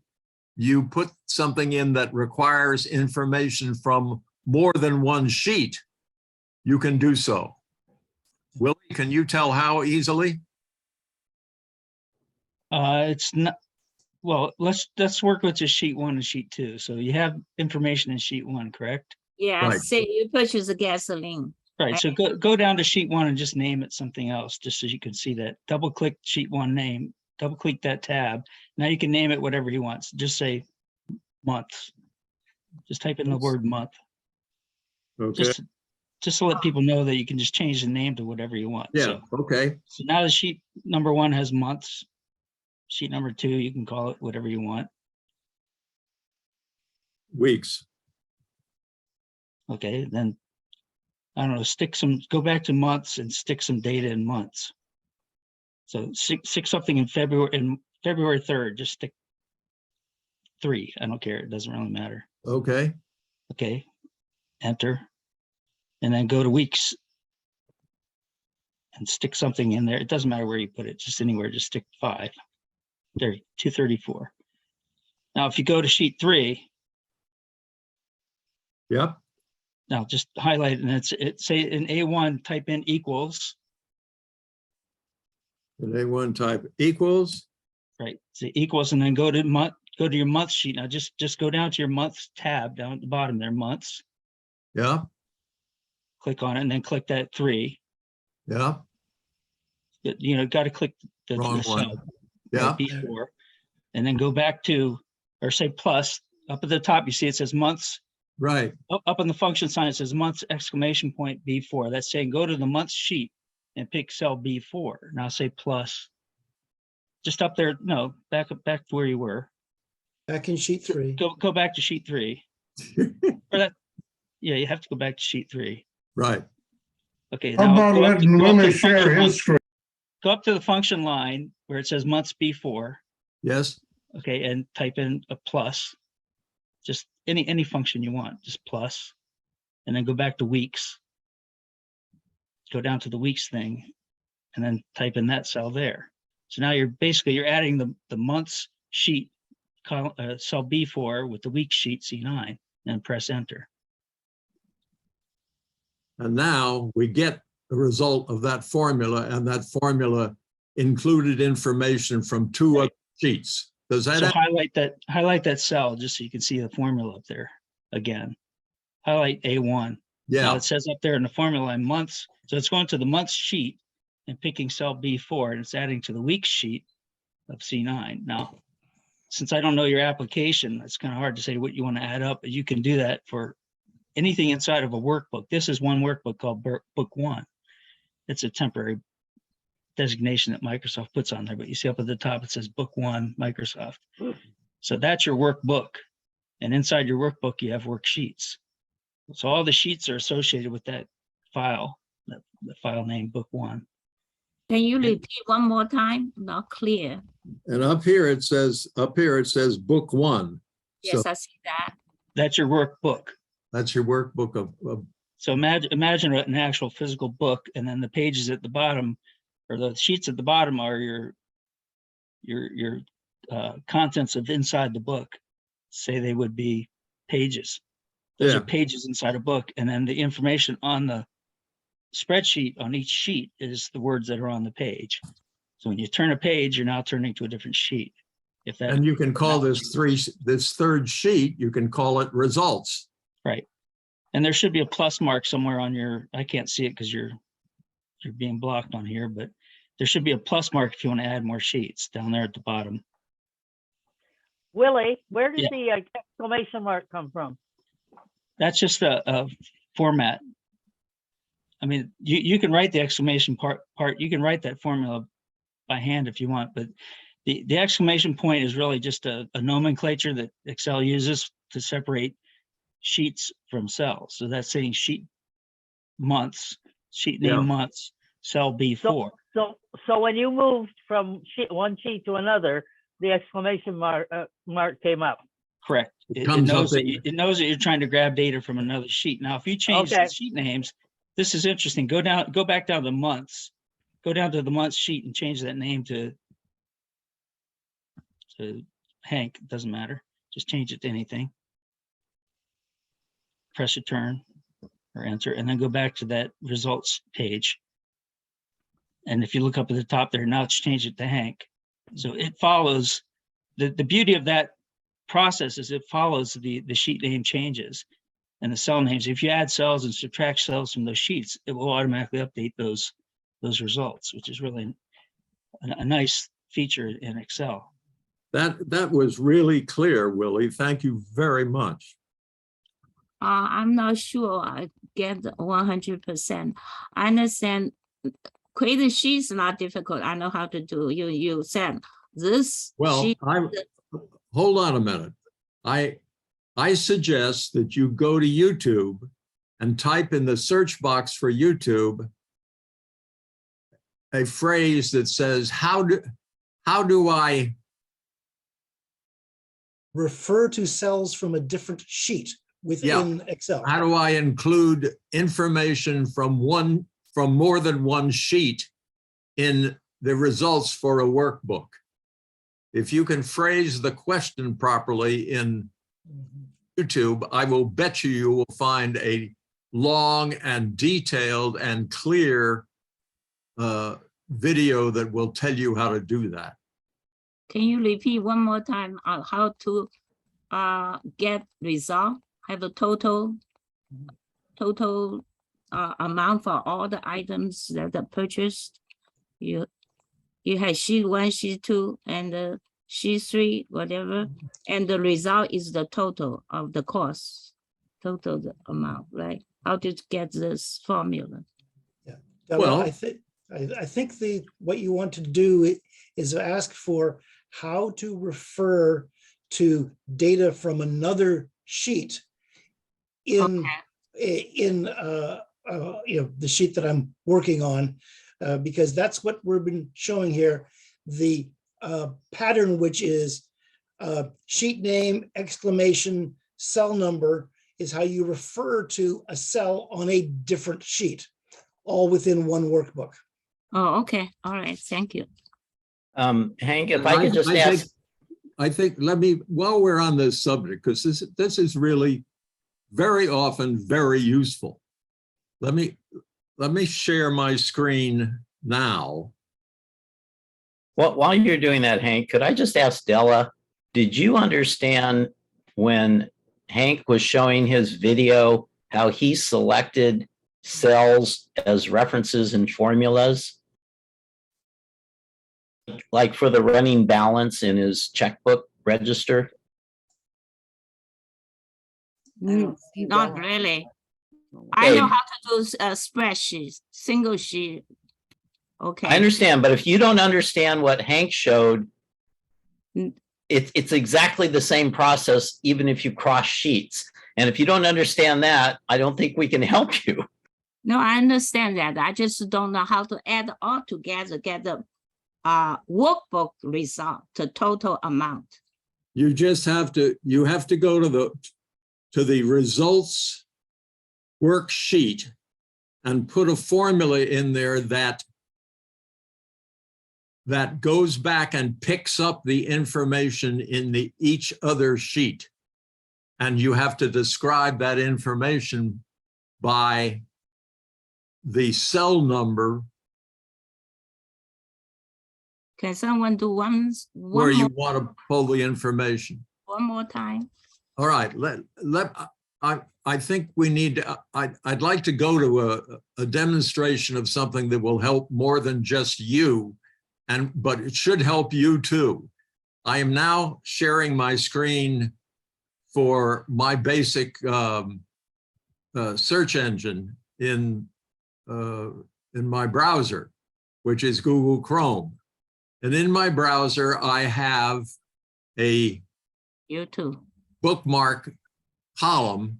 you put something in that requires information from more than one sheet, you can do so. Willie, can you tell how easily? It's not, well, let's work with just sheet 1 and sheet 2. So you have information in sheet 1, correct? Yeah, Right. say you purchase a gasoline. Right, so go down to sheet 1 and just name it something else, just so you can see that. Double click sheet 1 name, double click that tab. Now you can name it whatever you want. Just say months. Just type in the word month. Okay. Just to let people know that you can just change the name to whatever you want. Yeah, okay. So now the sheet number 1 has months. Sheet number 2, you can call it whatever you want. Weeks. Okay, then, I don't know, go back to months and stick some data in months. So stick something in February 3rd, just stick 3. I don't care, it doesn't really matter. Okay. Okay, enter. And then go to weeks and stick something in there. It doesn't matter where you put it, just anywhere, just stick 5. There, 234. Now, if you go to sheet 3. Yep. Now just highlight and it say in A1, type in equals. And A1 type equals. Right, so equals, and then go to your month sheet. Now just go down to your months tab down at the bottom there, months. Yeah. Click on it and then click that 3. Yeah. You know, got to click the Wrong cell, one. Yeah. B4, and then go back to, or say plus, up at the top, you see it says months. Right. Up on the function sign, it says months exclamation point B4. That's saying go to the month sheet and pick cell B4. Now say plus. Just up there, no, back to where you were. back in sheet 3. Go back to sheet 3. Or that, yeah, you have to go back to sheet 3. Right. Okay. How now about go up to- letting go up to Willie the share function line. his screen? Go up to the function line where it says months B4. Yes. Okay, and type in a plus. Just any function you want, just plus, and then go back to weeks. Go down to the weeks thing, and then type in that cell there. So now you're adding the months sheet cell B4 with the week sheet C9, and press enter. And now we get the result of that formula, and that formula included information from 2 other sheets. Does that, So highlight that cell just so you can see the formula up there again. Highlight A1. Now yeah, it says up there in the formula in months. So it's going to the months sheet and picking cell B4 and it's adding to the weeks sheet of C9. Now, since I don't know your application, it's kind of hard to say what you want to add up, but you can do that for anything inside of a workbook. This is one workbook called Book 1. It's a temporary designation that Microsoft puts on there, but you see up at the top, it says Book 1, Microsoft. So that's your workbook. And inside your workbook, you have worksheets. So all the sheets are associated with that file, the file name Book 1. Can you repeat one more time? Not clear. and up here it says book 1. Yes, So I see that. That's your workbook. that's your workbook of So imagine an actual physical book, and then the pages at the bottom, or the sheets at the bottom, are your contents of inside the book. Say they would be pages. Those Yeah. are pages inside a book, and then the information on the spreadsheet on each sheet is the words that are on the page. So when you turn a page, you're now turning to a different sheet. If that and you can call this third sheet, you can call it results. right, and there should be a plus mark somewhere on your. I can't see it because you're being blocked on here, but there should be a plus mark if you want to add more sheets down there at the bottom. Willie, where does Yeah. the exclamation mark come from? That's just a format. I mean, you can write the exclamation part. You can write that formula by hand if you want, but the exclamation point is really just a nomenclature that Excel uses to separate sheets from cells. So that's saying sheet months, sheet name Yeah. months, cell B4. So when you moved from one sheet to another, the exclamation mark came up. Correct. It It comes knows up that in- it knows that you're trying to grab data from another sheet. Now, if you change Okay. the sheet names, this is interesting. Go back down to months. Go down to the months sheet and change that name to Hank. It doesn't matter. Just change it to anything. Press return or enter, and then go back to that results page. And if you look up at the top there, now it's changed it to Hank. So it follows the beauty of that process is it follows the sheet name changes and the cell names. If you add cells and subtract cells from those sheets, it will automatically update those results, which is really a nice feature in Excel. That was really clear, Willie. Thank you very much. I'm not sure I get 100%. I understand creating sheets is not difficult. I know how to do. You said this. Well, sheet, hold on a minute. I suggest that you go to YouTube and type in the search box for YouTube a phrase that says, how do I refer to cells from a different sheet within Excel. How do I include information from more than one sheet in the results for a workbook? If you can phrase the question properly in YouTube, I will bet you will find a long and detailed and clear video that will tell you how to do that. can you repeat one more time how to get result? Have a total amount for all the items that are purchased. You have sheet 1, sheet 2, and sheet 3, whatever, and the result is the total of the cost, total amount, right? How to get this formula? Yeah. Well, I think what you want to do is ask for how to refer to data from another sheet in the sheet that I'm working on, because that's what we've been showing here. The pattern, which is sheet name, exclamation, cell number, is how you refer to a cell on a different sheet, all within one workbook. Oh, okay. All right. Thank you. Hank, if I could just ask. I think, while we're on this subject, because this is really very often very useful. Let me share my screen now. Well, while you're doing that, Hank, could I just ask Della, did you understand when Hank was showing his video, how he selected cells as references and formulas? Like for the running balance in his checkbook register? Not really. I know how to do a spreadsheet, single sheet. Okay. I understand, but if you don't understand what Hank showed, it's exactly the same process, even if you cross sheets. And if you don't understand that, I don't think we can help you. No, I understand that. I just don't know how to add all together, get the workbook result, the total amount. You just have to, go to the results worksheet and put a formula in there that goes back and picks up the information in each other sheet. And you have to describe that information by the cell number. Can someone do where you want to pull the information. One more time? All right, I think we need to, I'd like to go to a demonstration of something that will help more than just you, but it should help you too. I am now sharing my screen for my basic search engine in my browser, which is Google Chrome. And in my browser, I have a YouTube bookmark column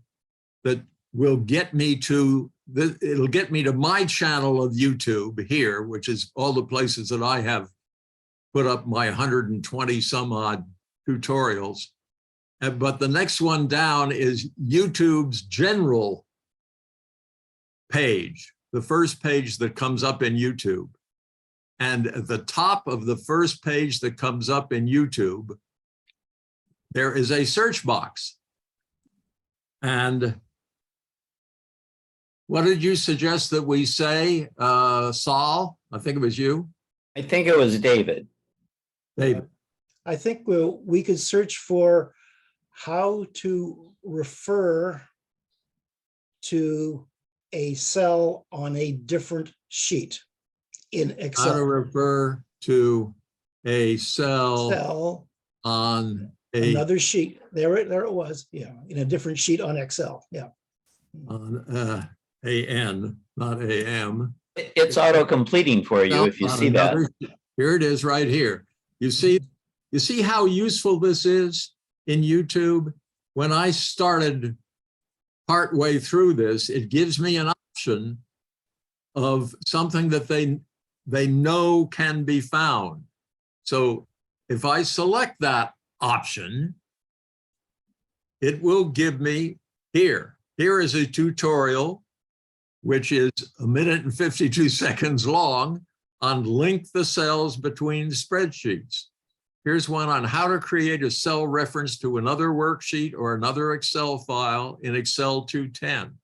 that will get me to it'll get me to my channel of YouTube here, which is all the places that I have put up my 120 some odd tutorials. But the next one down is YouTube's general page, the first page that comes up in YouTube. And at the top of the first page that comes up in YouTube, there is a search box. And what did you suggest that we say, Saul? I think it was you. I think it was David. David. I think we could search for how to refer to a cell on a different sheet in Excel. How to refer to a cell on another sheet. There it was. Yeah, in a different sheet on Excel. Yeah. On AN, not AM. It's auto-completing for you if you see that. Here it is right here. You see how useful this is in YouTube? When I started partway through this, it gives me an option of something that they know can be found. So if I select that option, it will give me here. Here is a tutorial, which is 1 minute and 52 seconds long, on link the cells between spreadsheets. Here's one on how to create a cell reference to another worksheet or another Excel file in Excel 210.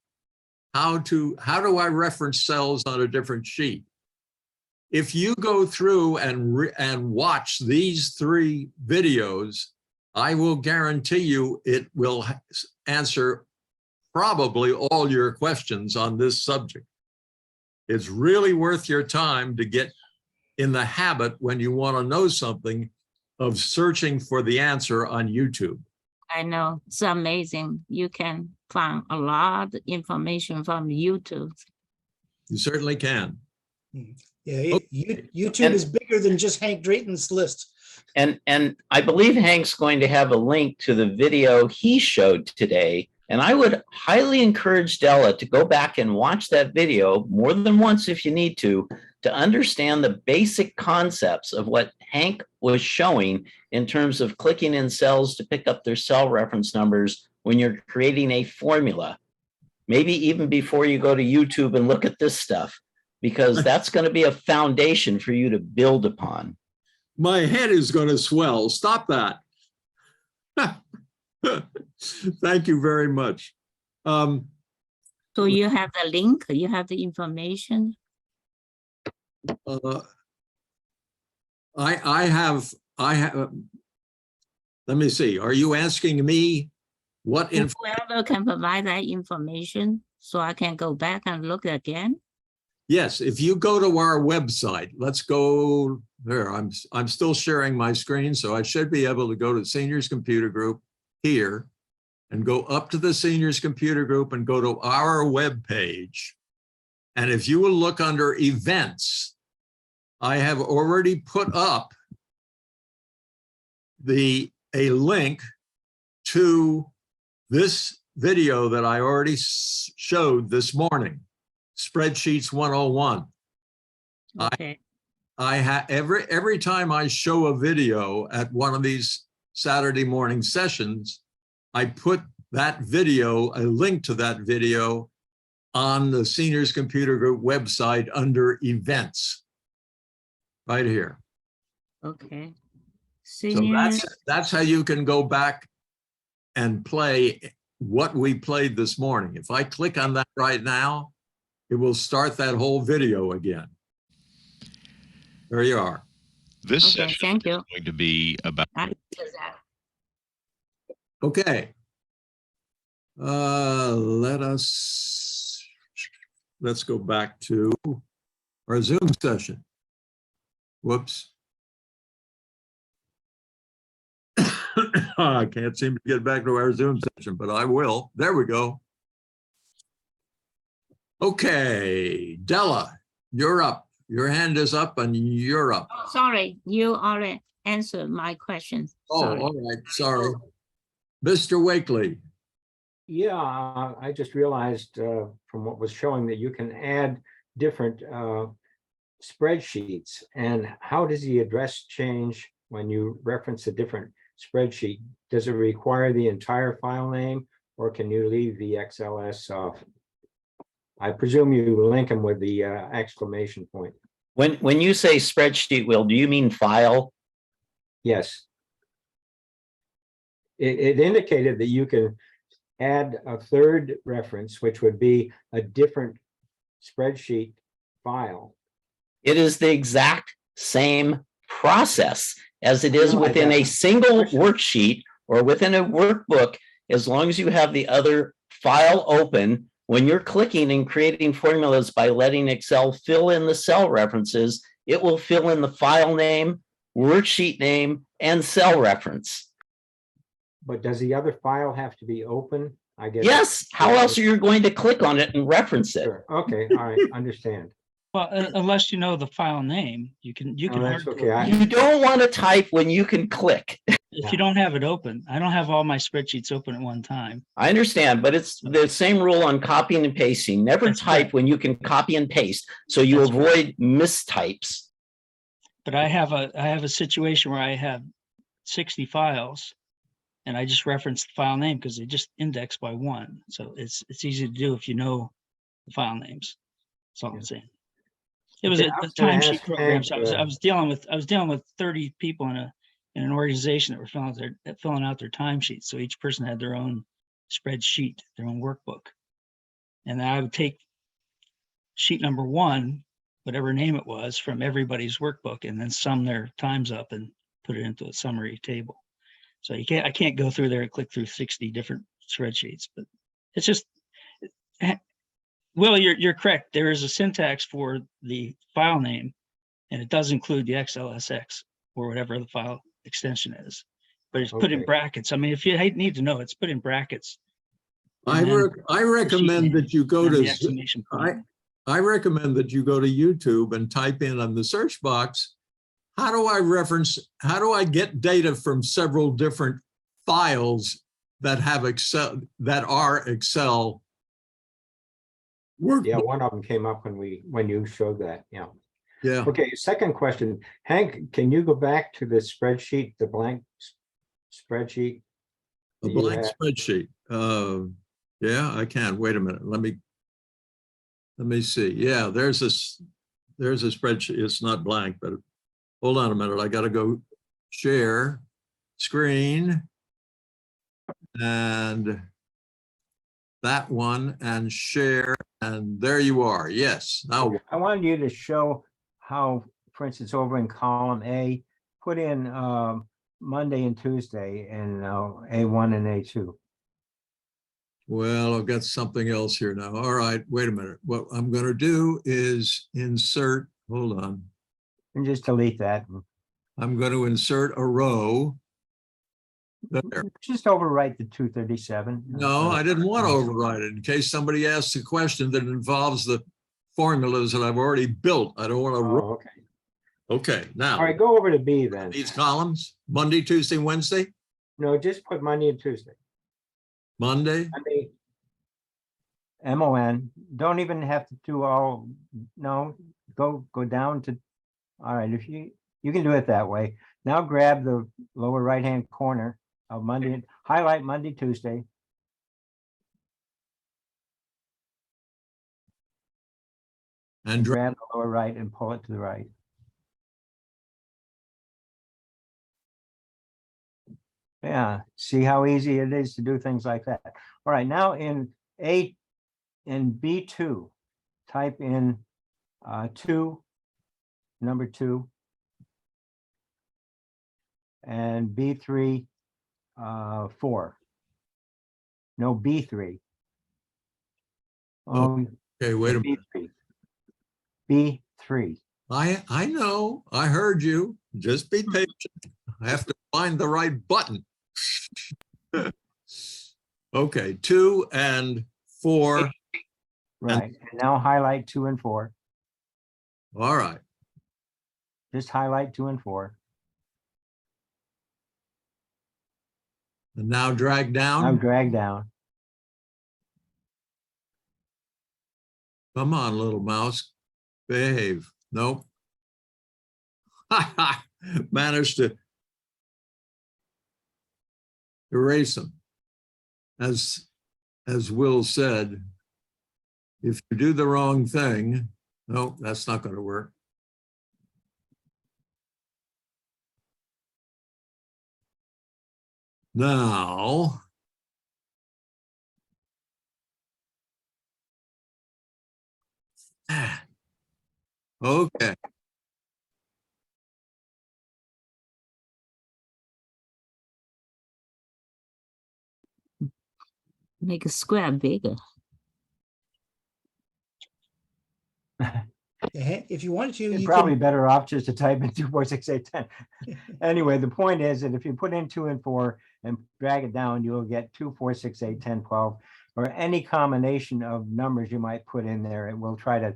How do I reference cells on a different sheet? If you go through and watch these 3 videos, I will guarantee you it will answer probably all your questions on this subject. It's really worth your time to get in the habit, when you want to know something, of searching for the answer on YouTube. I know, it's amazing. You can find a lot of information from YouTube. You certainly can. Yeah, YouTube is bigger than just Hank Drayton's list. And I believe Hank's going to have a link to the video he showed today. And I would highly encourage Della to go back and watch that video more than once if you need to understand the basic concepts of what Hank was showing in terms of clicking in cells to pick up their cell reference numbers when you're creating a formula. Maybe even before you go to YouTube and look at this stuff, because that's going to be a foundation for you to build upon. My head is going to swell. Stop that. Thank you very much. So you have the link, you have the information? I have Let me see. Are you asking me what info? Whoever can provide that information so I can go back and look again. Yes, if you go to our website, let's go there. I'm still sharing my screen, so I should be able to go to Seniors Computer Group here and go up to the Seniors Computer Group and go to our webpage. And if you will look under events, I have already put up a link to this video that I already showed this morning, Spreadsheets 101. Okay. Every time I show a video at one of these Saturday morning sessions, I put that video, a link to that video, on the Seniors Computer Group website under events, right here. Okay. So Seniors. that's how you can go back and play what we played this morning. If I click on that right now, it will start that whole video again. There you are. This Okay, session thank you. is going to be about I did that. Okay. Let's go back to our Zoom session. Whoops. I can't seem to get back to our Zoom session, but I will. There we go. Okay, Della, you're up. Your hand is up and you're up. Oh, sorry, you already answered my questions. Oh, Sorry. all right, sorry. Mr. Wakely. Yeah, I just realized from what was showing that you can add different spreadsheets. And how does the address change when you reference a different spreadsheet? Does it require the entire file name, or can you leave the XLS off? I presume you link them with the exclamation point. When you say spreadsheet, Will, do you mean file? Yes. It indicated that you can add a third reference, which would be a different spreadsheet file. It is the exact same process as it is No, I within a got- single worksheet or within a workbook, as long as you have the other file open. When you're clicking and creating formulas by letting Excel fill in the cell references, it will fill in the file name, worksheet name, and cell reference. But does the other file have to be open? I guess. Yes, how else are you going to click on it and reference it? Sure. Okay, all right, understand. Well, unless you know the file name, you can Oh, that's hard okay. code. You don't want to type when you can click. If you don't have it open, I don't have all my spreadsheets open at one time. I understand, but it's the same rule on copying and pasting. Never That's type correct. when you can copy and paste, so you That's avoid mistypes. But I have a situation where I have 60 files, and I just reference the file name because they just index by one. So it's easy to do if you know the file names. That's all I'm saying. It was Okay, a I was gonna timesheet ask program. Hank, So I was dealing with 30 people in an organization that were filling out their timesheets. So each person had their own spreadsheet, their own workbook. And I would take sheet number one, whatever name it was, from everybody's workbook, and then sum their times up and put it into a summary table. So I can't go through there and click through 60 different spreadsheets, but it's just, Will, you're correct. There is a syntax for the file name, and it does include the XLSX or whatever the file extension is, but it's put in Okay. brackets. I mean, if you need to know, it's put in brackets. I And then recommend that you go and to the exclamation point. I recommend that you go to YouTube and type in on the search box, how do I get data from several different files that have Excel, that are Excel workbook? Yeah, one of them came up when you showed that, yeah. Yeah. Okay, second question. Hank, can you go back to the spreadsheet, the blank spreadsheet? A blank spreadsheet. Yeah, I can. Wait a minute. Let me see. Yeah, there's a spreadsheet. It's not blank, but hold on a minute. I got to go share screen and that one and share. And there you are. Yes. Now I wanted you to show how, for instance, over in column A, put in Monday and Tuesday in A1 and A2. Well, I've got something else here now. All right, wait a minute. What I'm going to do is insert, hold on. And just delete that. I'm going to insert a row. There. Just overwrite the 237. No, I didn't want to override it in case somebody asks a question that involves the formulas that I've already built. I don't want to. Oh, okay. Okay, now. All right, go over to B then. These columns, Monday, Tuesday, Wednesday, No, just put Monday and Tuesday. Monday. Monday, MON. Don't even have to do all. No, go down to. All right, if you can do it that way. Now grab the lower right-hand corner of Monday, highlight Monday, Tuesday. And grab the lower right and pull it to the right. Yeah, see how easy it is to do things like that. All right, now in B2, type in 2, number 2, and B3, 4. No, B3. Okay, wait a minute. B3. I know, I heard you. Just be patient. I have to find the right button. Okay, 2 and 4. Right, and now highlight 2 and 4. All right. Just highlight 2 and 4. And now drag down. Now drag down. Come on, little mouse. Behave. Nope. Managed to erase them. As Will said, if you do the wrong thing, no, that's not going to work. Now, okay. Make a square bigger. If you wanted to, You're you probably could, better off just to type in 2, 4, 6, 8, 10. Anyway, the point is that if you put in 2 and 4 and drag it down, you'll get 2, 4, 6, 8, 10, 12, or any combination of numbers you might put in there. It will try to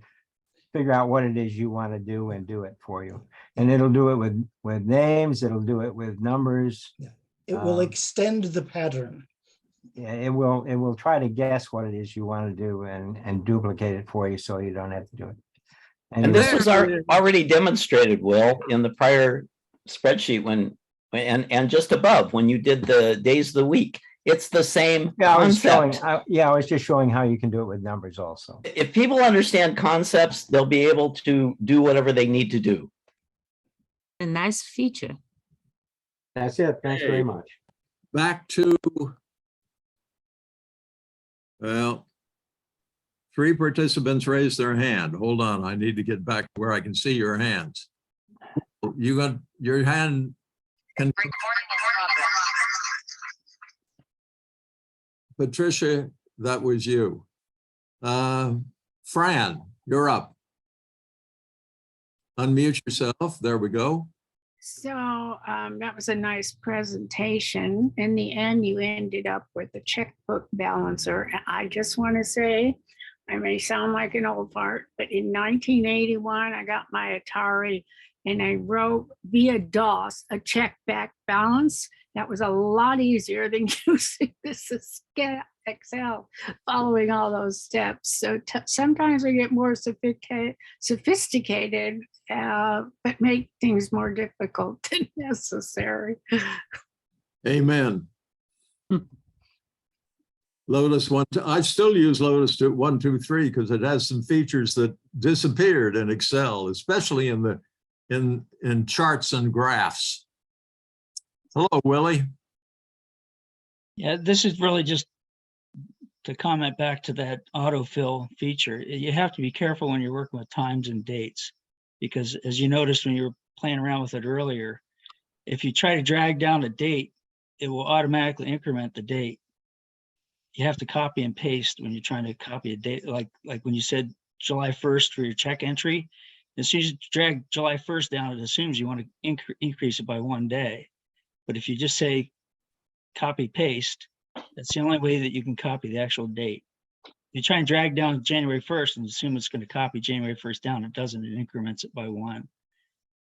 figure out what it is you want to do and do it for you. And it'll do it with names. It'll do it with numbers. it will extend the pattern. Yeah, it will try to guess what it is you want to do and duplicate it for you so you don't have to do it. And this was already demonstrated, Will, in the prior spreadsheet and just above when you did the days of the week. It's the same concept. I was just showing how you can do it with numbers also. If people understand concepts, they'll be able to do whatever they need to do. A nice feature. That's it. Thanks very much. Back to, well, 3 participants raised their hand. Hold on, I need to get back to where I can see your hands. You got your hand. Patricia, that was you. Fran, you're up. Unmute yourself. There we go. So that was a nice presentation. In the end, you ended up with a checkbook balancer. I just want to say, I may sound like an old fart, but in 1981, I got my Atari and I wrote via DOS a check back balance. That was a lot easier than using this Excel, following all those steps. So sometimes we get more sophisticated, but make things more difficult than necessary. Amen. Lotus 1, I still use Lotus 1, 2, 3 because it has some features that disappeared in Excel, especially in the in charts and graphs. Hello, Willie. Yeah, this is really just to comment back to that autofill feature. You have to be careful when you're working with times and dates, because as you noticed when you were playing around with it earlier, if you try to drag down a date, it will automatically increment the date. You have to copy and paste when you're trying to copy a date, like when you said July 1st for your check entry. As soon as you drag July 1st down, it assumes you want to increase it by 1 day. But if you just say copy paste, that's the only way that you can copy the actual date. You try and drag down January 1st and assume it's going to copy January 1st down. It doesn't, it increments it by 1.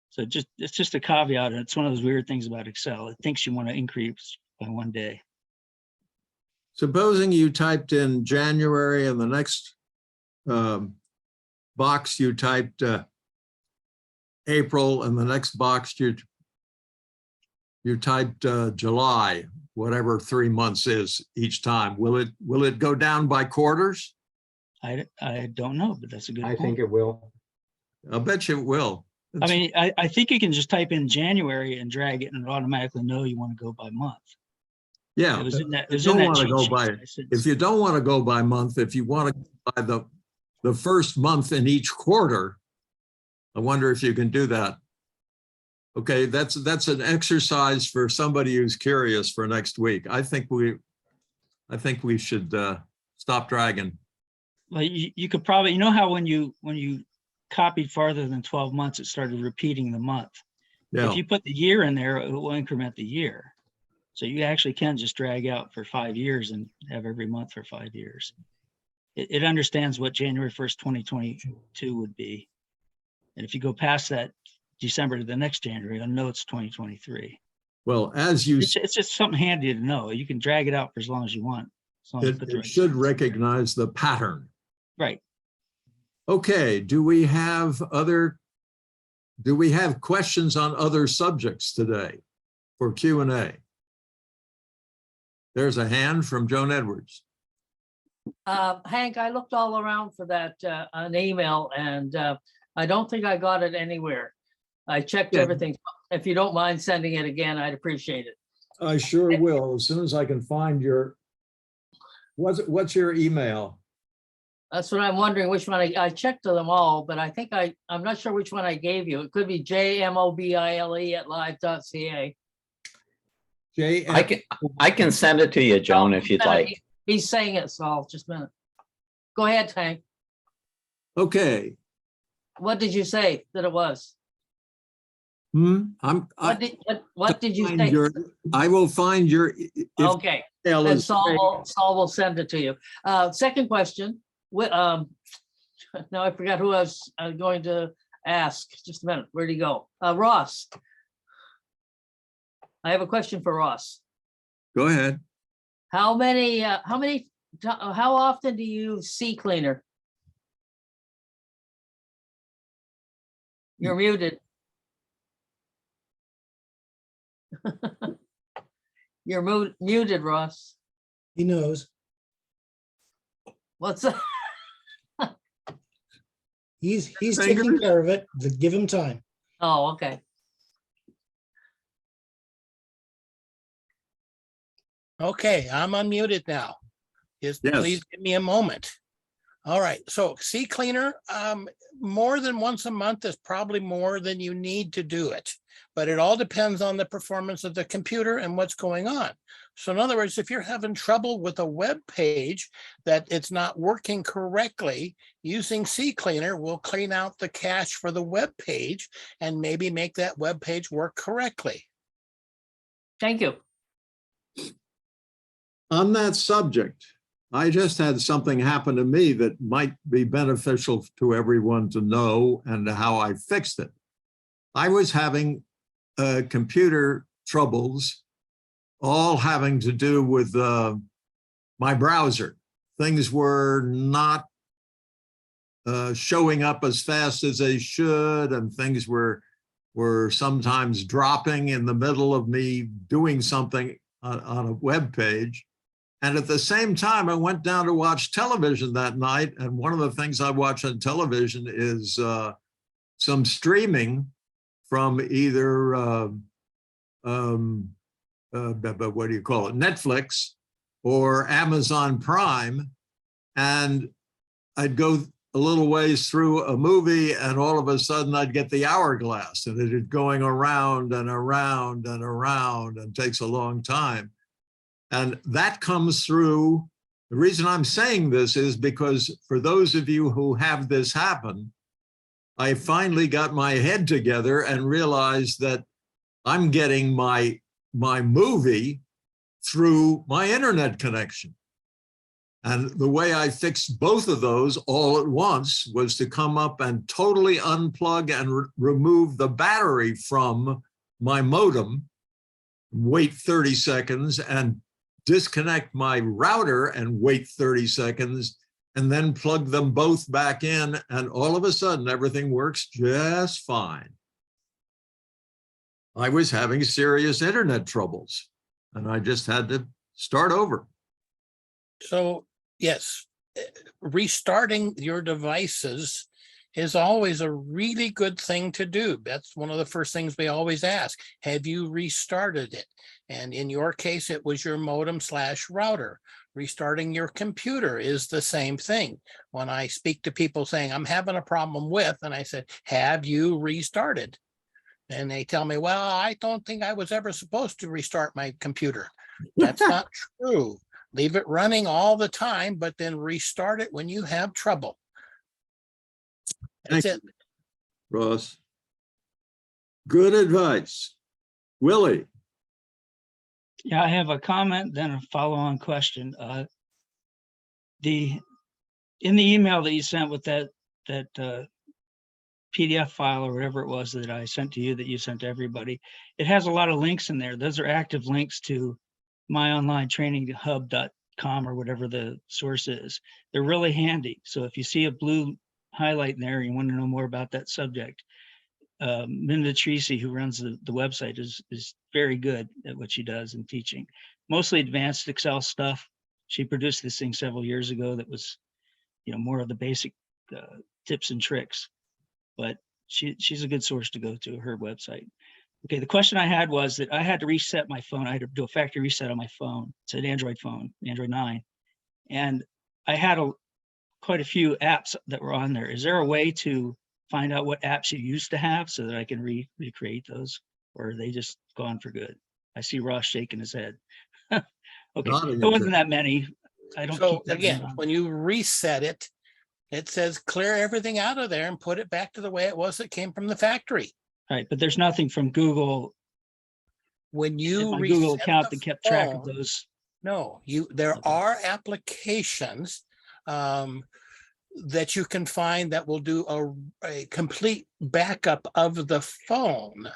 So it's just a caveat. And it's one of those weird things about Excel. It thinks you want to increase by 1 day. Supposing you typed in January and the next box you typed April, and the next box you typed July, whatever 3 months is each time. Will it go down by quarters? I don't know, but that's a good I point. think it will. I'll bet you it will. I mean, I think you can just type in January and drag it and it'll know you want to go by month. Yeah. It was in that, it was You in don't that want to cheat go sheet. by, I said, if you don't want to go by month, if you want to go by the first month in each quarter, I wonder if you can do that. Okay, that's an exercise for somebody who's curious for next week. I think we should stop dragging. Well, you could probably, you know how when you copied farther than 12 months, it started repeating the month. Yeah. If you put the year in there, it will increment the year. So you actually can just drag out for 5 years and have every month for 5 years. It understands what January 1st, 2022 would be. And if you go past that December to the next January, it'll know it's 2023. Well, as you, It's just something handy to know. You can drag it out for as long as you want. As long as you put the it right should size. recognize the pattern. Right. Okay, do we have questions on other subjects today for Q&A? There's a hand from Joan Edwards. Hank, I looked all around for that an email, and I don't think I got it anywhere. I checked everything. If you don't mind sending it again, I'd appreciate it. I sure will, as soon as I can find your, what's your email? That's what I'm wondering, which one I checked them all, but I think I'm not sure which one I gave you. It could be jmobile@live.ca. I can send it to you, Joan, if you'd like. He's saying it, so just a minute. Go ahead, Hank. Okay. What did you say that it was? What did you say? I will find your. Okay, and Saul will send it to you. Second question. Now I forgot who I was going to ask. Just a minute. Where'd he go? Ross. I have a question for Ross. Go ahead. How often do you see cleaner? You're muted. You're muted, Ross. He knows. What's that? He's taking care of it. Give him time. Oh, okay. Okay, I'm unmuted now. Yes. Please give me a moment. All right, so sea cleaner, more than once a month is probably more than you need to do it, but it all depends on the performance of the computer and what's going on. So in other words, if you're having trouble with a web page that it's not working correctly, using sea cleaner will clean out the cache for the web page and maybe make that web page work correctly. Thank you. On that subject, I just had something happen to me that might be beneficial to everyone to know and how I fixed it. I was having computer troubles, all having to do with my browser. Things were not showing up as fast as they should, and things were sometimes dropping in the middle of me doing something on a web page. And at the same time, I went down to watch television that night. And one of the things I watch on television is some streaming from either, what do you call it, Netflix or Amazon Prime. And I'd go a little ways through a movie, and all of a sudden I'd get the hourglass, and it is going around and around and around and takes a long time. And that comes through. The reason I'm saying this is because for those of you who have this happen, I finally got my head together and realized that I'm getting my movie through my internet connection. And the way I fixed both of those all at once was to come up and totally unplug and remove the battery from my modem, wait 30 seconds, and disconnect my router and wait 30 seconds, and then plug them both back in. And all of a sudden, everything works just fine. I was having serious internet troubles, and I just had to start over. So yes, restarting your devices is always a really good thing to do. That's one of the first things we always ask. Have you restarted it? And in your case, it was your modem/router. Restarting your computer is the same thing. When I speak to people saying, I'm having a problem with, and I said, have you restarted? And they tell me, well, I don't think I was ever supposed to restart my computer. That's not true. Leave it running all the time, but then restart it when you have trouble. That's it. Ross. Good advice. Willie. Yeah, I have a comment, then a follow-on question. In the email that you sent with that PDF file or whatever it was that I sent to you, that you sent to everybody, it has a lot of links in there. Those are active links to myonlinetraininghub.com or whatever the source is. They're really handy. So if you see a blue highlight in there and you want to know more about that subject, Minda Tracy, who runs the website, is very good at what she does in teaching. Mostly advanced Excel stuff. She produced this thing several years ago that was, more of the basic tips and tricks. But she's a good source to go to, her website. Okay, the question I had was that I had to reset my phone. I had to do a factory reset on my phone. It's an Android phone, Android 9. And I had quite a few apps that were on there. Is there a way to find out what apps you used to have so that I can recreate those? Or are they just gone for good? I see Ross shaking his head. Okay, it wasn't that many. I don't. So again, when you reset it, it says clear everything out of there and put it back to the way it was that came from the factory. Right, but there's nothing from Google. When you my Google account that kept track of those. No, there are applications that you can find that will do a complete backup of the phone.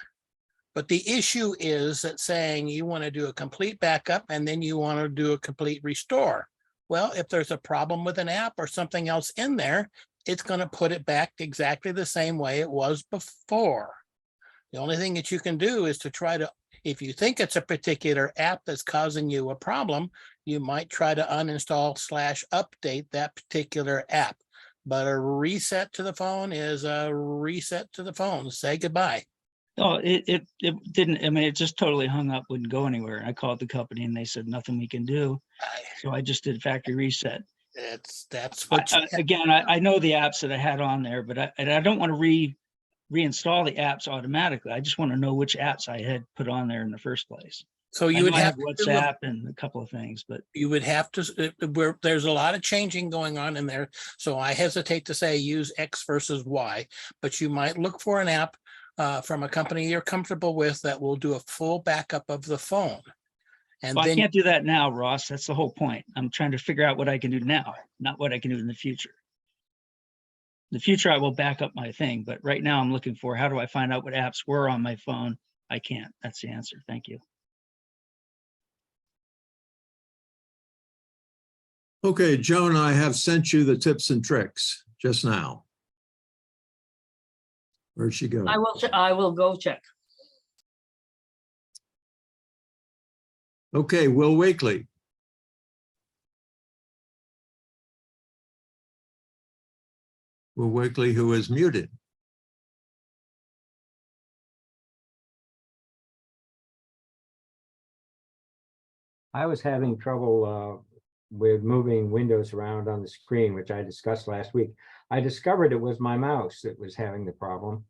But the issue is that saying you want to do a complete backup and then you want to do a complete restore. Well, if there's a problem with an app or something else in there, it's going to put it back exactly the same way it was before. The only thing that you can do is to try to, if you think it's a particular app that's causing you a problem, you might try to uninstall/update that particular app. But a reset to the phone is a reset to the phone. Say goodbye. Oh, it didn't. I mean, it just totally hung up, wouldn't go anywhere. I called the company and they said nothing we can do. So I just did factory reset. That's what. Again, I know the apps that I had on there, but I don't want to reinstall the apps automatically. I just want to know which apps I had put on there in the first place. So you would have WhatsApp and a couple of things, but you would have to, there's a lot of changing going on in there. So I hesitate to say use X versus Y, but you might look for an app from a company you're comfortable with that will do a full backup of the phone. And well, then I can't do that now, Ross. That's the whole point. I'm trying to figure out what I can do now, not what I can do in the future. In the future, I will back up my thing, but right now I'm looking for how do I find out what apps were on my phone? I can't. That's the answer. Thank you. Okay, Joan, I have sent you the tips and tricks just now. Where'd she go? I will go check. Okay, Will Wakely. Will Wakely, who is muted. I was having trouble with moving windows around on the screen, which I discussed last week. I discovered it was my mouse that was having the problem.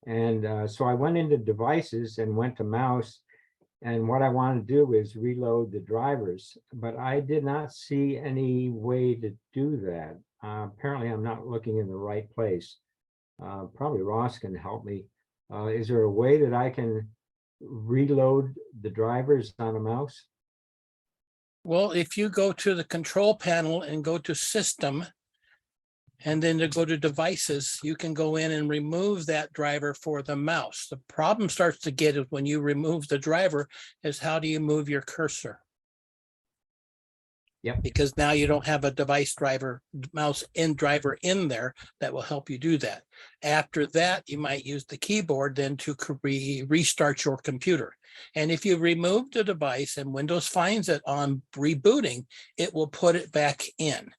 And so I went into devices and went to mouse. And what I want to do is reload the drivers, but I did not see any way to do that. Apparently, I'm not looking in the right place. Probably Ross can help me. Is there a way that I can reload the drivers on a mouse? Well, if you go to the control panel and go to System, and then to go to Devices, you can go in and remove that driver for the mouse. The problem starts to get is when you remove the driver is how do you move your cursor? Yep. Because now you don't have a device driver, mouse in driver in there that will help you do that. After that, you might use the keyboard then to restart your computer. And if you remove the device and Windows finds it on rebooting, it will put it back in.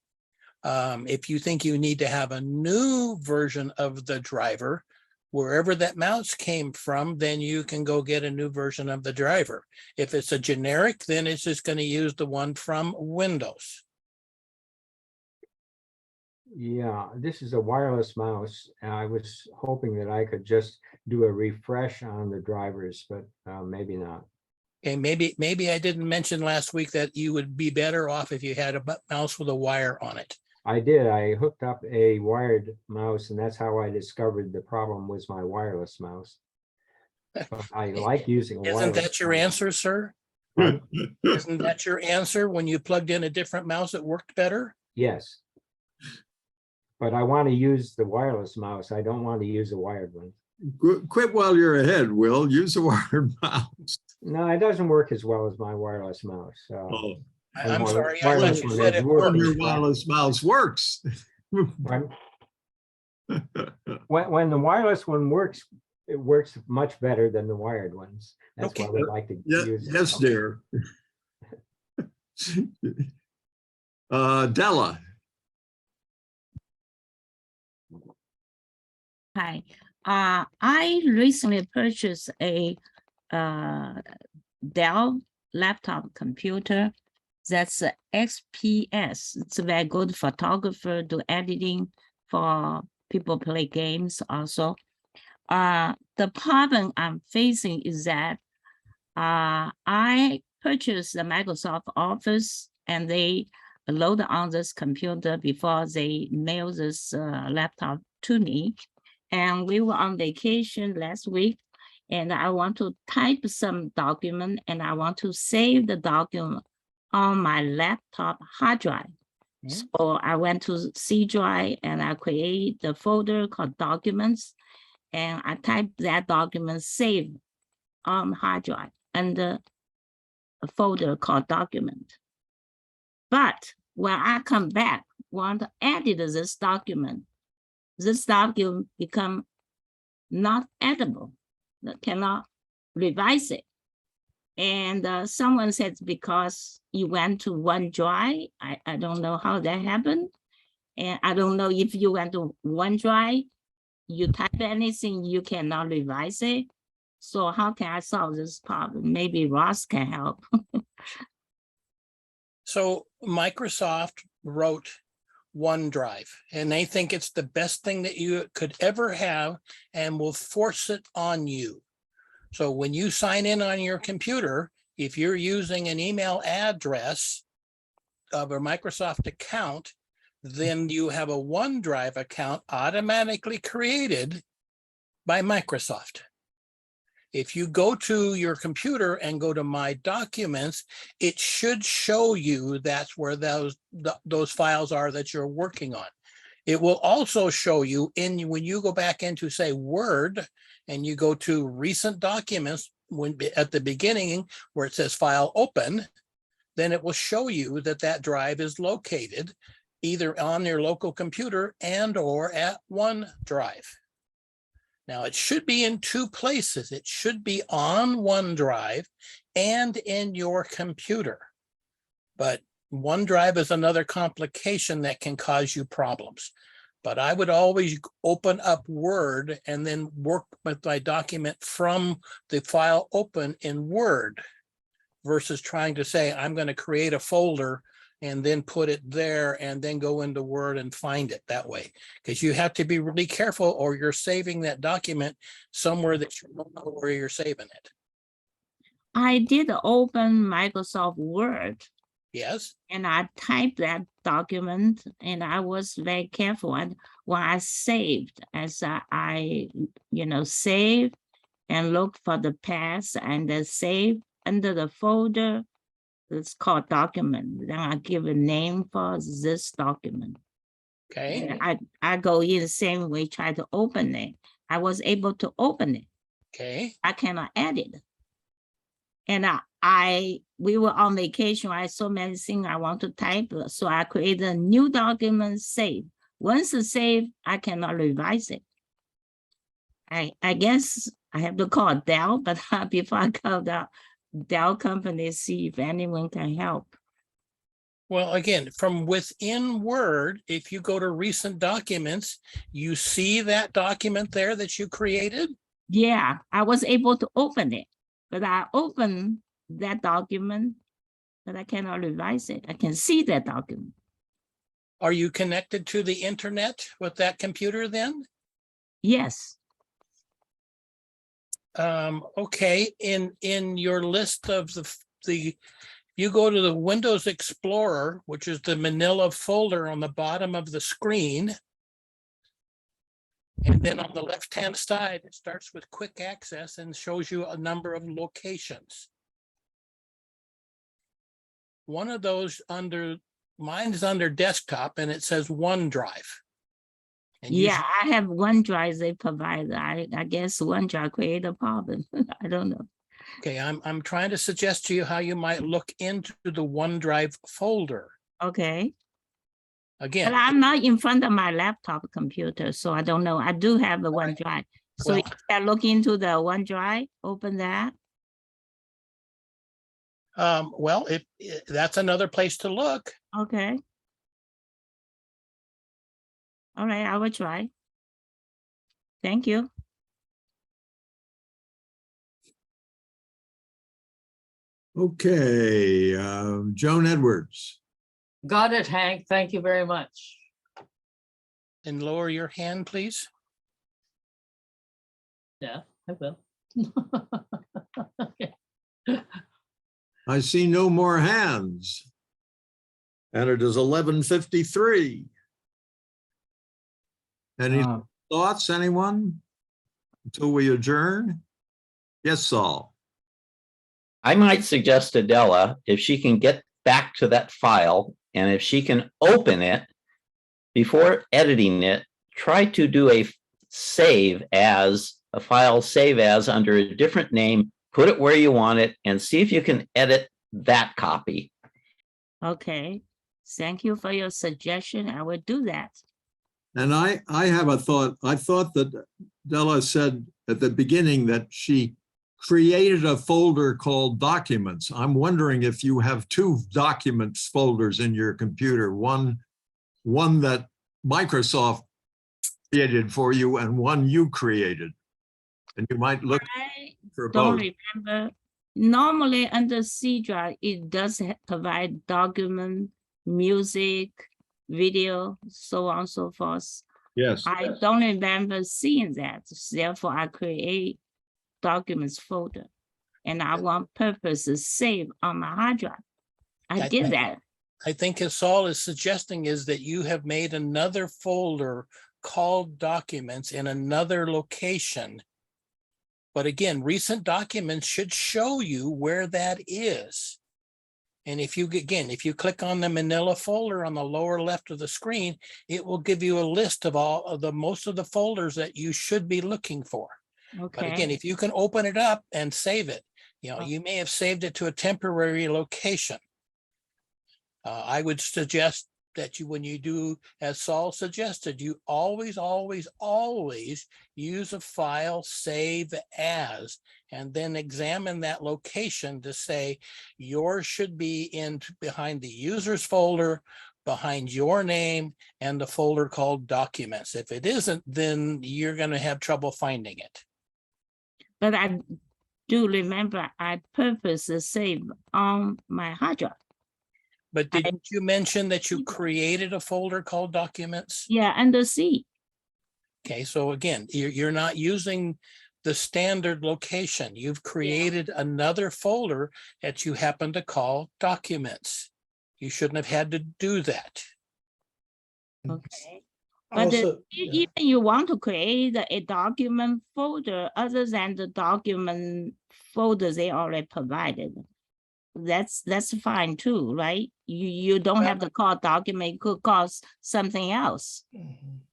If you think you need to have a new version of the driver, wherever that mouse came from, then you can go get a new version of the driver. If it's a generic, then it's just going to use the one from Windows. Yeah, this is a wireless mouse. And I was hoping that I could just do a refresh on the drivers, but maybe not. Okay, maybe I didn't mention last week that you would be better off if you had a mouse with a wire on it. I did. I hooked up a wired mouse, and that's how I discovered the problem was my wireless mouse. But I like using a wireless. Isn't that your answer, sir? Isn't that your answer? When you plugged in a different mouse, it worked better? Yes. But I want to use the wireless mouse. I don't want to use a wired one. Quit while you're ahead, Will. Use a wired mouse. No, it doesn't work as well as my wireless mouse. Oh. I'm sorry, I thought you said it Your worked. wireless mouse works. When the wireless one works, it works much better than the wired ones. That's Okay. why we like to use it. Yes, dear. Della. Hi, I recently purchased a Dell laptop computer. That's a XPS. It's a very good photographer, do editing for people play games also. The problem I'm facing is that I purchased the Microsoft Office and they load on this computer before they mail this laptop to me. And we were on vacation last week and I want to type some document and I want to save the document on my laptop hard drive. So I went to C drive and I create the folder called documents and I type that document save on hard drive under a folder called document. But when I come back, want to edit this document become not editable, cannot revise it. And someone said because you went to OneDrive, I don't know how that happened. And I don't know if you went to OneDrive, you type anything, you cannot revise it. So how can I solve this problem? Maybe Ross can help. So Microsoft wrote OneDrive and they think it's the best thing that you could ever have and will force it on you. So when you sign in on your computer, if you're using an email address of a Microsoft account, then you have a OneDrive account automatically created by Microsoft. If you go to your computer and go to My Documents, it should show you that's where those files are that you're working on. It will also show you when you go back into, say, Word, and you go to Recent Documents at the beginning where it says File Open, then it will show you that drive is located either on your local computer and or at OneDrive. Now, it should be in two places. It should be on OneDrive and in your computer. But OneDrive is another complication that can cause you problems. But I would always open up Word and then work with my document from the file open in Word versus trying to say, I'm going to create a folder and then put it there and then go into Word and find it that way. Because you have to be really careful or you're saving that document somewhere that you don't know where you're saving it. I did open Microsoft Word Yes, and I typed that document and I was very careful. And when I saved, as I save and look for the past and then save under the folder, it's called document. Then I give a name for this document. okay, And I go in the same way, try to open it. I was able to open it. okay, I cannot edit. And we were on vacation. I had so many things I want to type. So I created a new document, save. Once it's saved, I cannot revise it. I guess I have to call Dell, but before I call the Dell company, see if anyone can help. Well, again, from within Word, if you go to recent documents, you see that document there that you created? Yeah, I was able to open it, but I opened that document, but I cannot revise it. I can see that document. Are you connected to the internet with that computer then? Yes. Okay, in your list of you go to the Windows Explorer, which is the manila folder on the bottom of the screen. And then on the left-hand side, it starts with quick access and shows you a number of locations. One of those mine is under desktop and it says OneDrive. And yeah, I have OneDrive they provide. I guess OneDrive create a problem. I don't know. Okay, I'm trying to suggest to you how you might look into the OneDrive folder. Okay. Again, but I'm not in front of my laptop computer, so I don't know. I do have a OneDrive. So you can look into the OneDrive, open that. Well, that's another place to look. Okay. All right, I will try. Thank you. Okay, Joan Edwards. Got it, Hank. Thank you very much. And lower your hand, please. Yeah, I will. Okay. I see no more hands. And it is 11:53. Any thoughts, anyone? Until we adjourn? Yes, Saul. I might suggest to Della, if she can get back to that file and if she can open it before editing it, try to do a file save as under a different name, put it where you want it and see if you can edit that copy. Okay. Thank you for your suggestion. I will do that. And I have a thought. I thought that Della said at the beginning that she created a folder called Documents. I'm wondering if you have two Documents folders in your computer, one that Microsoft created for you and one you created. And you might look for both. Don't remember. Normally under C drive, it does provide document, music, video, so on and so forth. Yes. I don't remember seeing that. Therefore, I create documents folder. And I want purpose to save on my hard drive. I did that. I think as Saul is suggesting is that you have made another folder called Documents in another location. But again, recent documents should show you where that is. And if you click on the manila folder on the lower left of the screen, it will give you a list of most of the folders that you should be looking for. Okay. But again, if you can open it up and save it, you may have saved it to a temporary location. I would suggest that when you do, as Saul suggested, you always use a file save as, and then examine that location to say yours should be behind the users folder, behind your name, and the folder called Documents. If it isn't, then you're going to have trouble finding it. But I do remember I purposely save on my hard drive. But didn't you mention that you created a folder called documents? Yeah, under C. Okay, so again, you're not using the standard location. You've created another folder that you happen to call documents. You shouldn't have had to do that. Okay. But Also, even you want to create a document folder other than the document folder they already provided, that's fine too, right? You don't have to call document, you could call something else.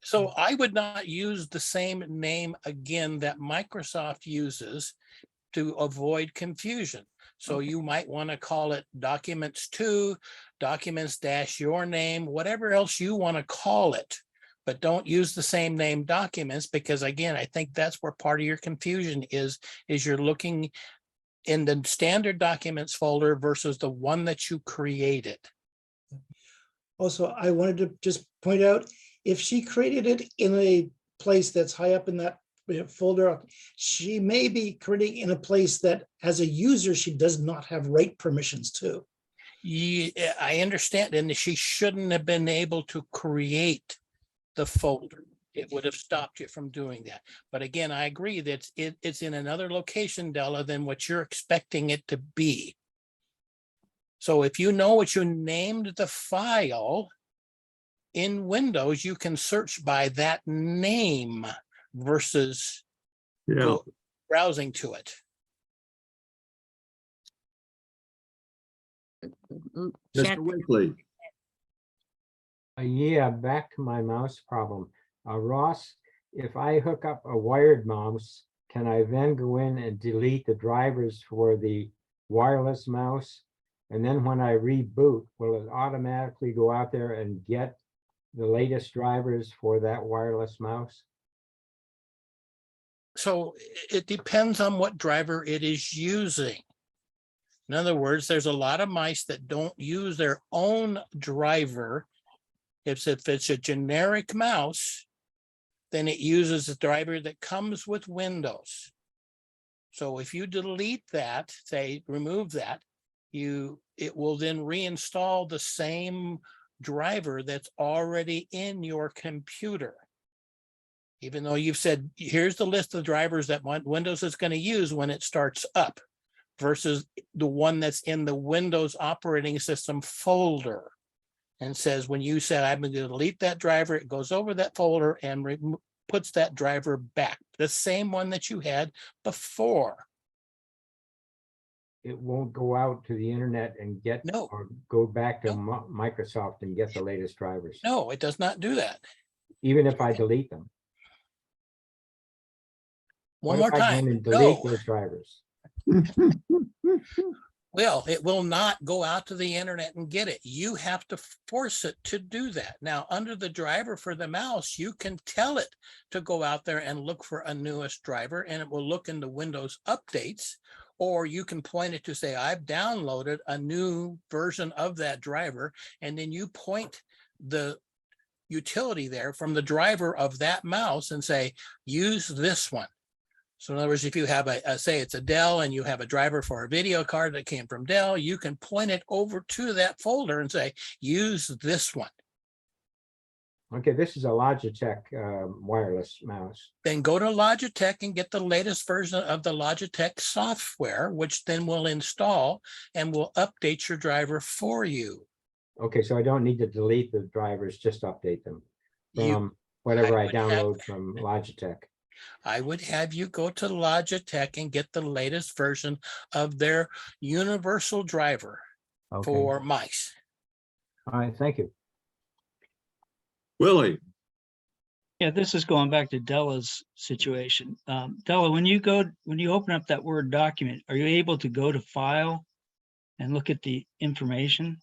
So I would not use the same name again that Microsoft uses to avoid confusion. So you might want to call it documents 2, documents dash your name, whatever else you want to call it. But don't use the same name documents, because again, I think that's where part of your confusion is you're looking in the standard documents folder versus the one that you created. also, I wanted to just point out, if she created it in a place that's high up in that folder, she may be creating in a place that as a user, she does not have write permissions to. Yeah, I understand, and she shouldn't have been able to create the folder. It would have stopped you from doing that. But again, I agree that it's in another location, Della, than what you're expecting it to be. So if you know what you named the file in Windows, you can search by that name versus browsing to it. Mr. Winkley. Yeah, back to my mouse problem. Ross, if I hook up a wired mouse, can I then go in and delete the drivers for the wireless mouse? And then when I reboot, will it automatically go out there and get the latest drivers for that wireless mouse? So it depends on what driver it is using. In other words, there's a lot of mice that don't use their own driver. If it's a generic mouse, then it uses the driver that comes with Windows. So if you delete that, say remove that, it will then reinstall the same driver that's already in your computer. Even though you've said, here's the list of drivers that Windows is going to use when it starts up, versus the one that's in the Windows operating system folder. And says, when you said, I'm going to delete that driver, it goes over that folder and puts that driver back, the same one that you had before. It won't go out to the internet and get, or go back to Microsoft and get the latest drivers. No, it does not do that. Even if I delete them. One more time. And delete those drivers. Well, it will not go out to the internet and get it. You have to force it to do that. Now, under the driver for the mouse, you can tell it to go out there and look for a newest driver, and it will look in the Windows updates, or you can point it to say, I've downloaded a new version of that driver, and then you point the utility there from the driver of that mouse and say, use this one. So in other words, if you have say it's a Dell and you have a driver for a video card that came from Dell, you can point it over to that folder and say, use this one. Okay, this is a Logitech wireless mouse. Then go to Logitech and get the latest version of the Logitech software, which then will install and will update your driver for you. Okay, so I don't need to delete the drivers, just update them from whatever I download from Logitech. I would have you go to Logitech and get the latest version of their universal driver for mice. All right, thank you. Willie. Yeah, this is going back to Della's situation. Della, when you open up that Word document, are you able to go to File and look at the information?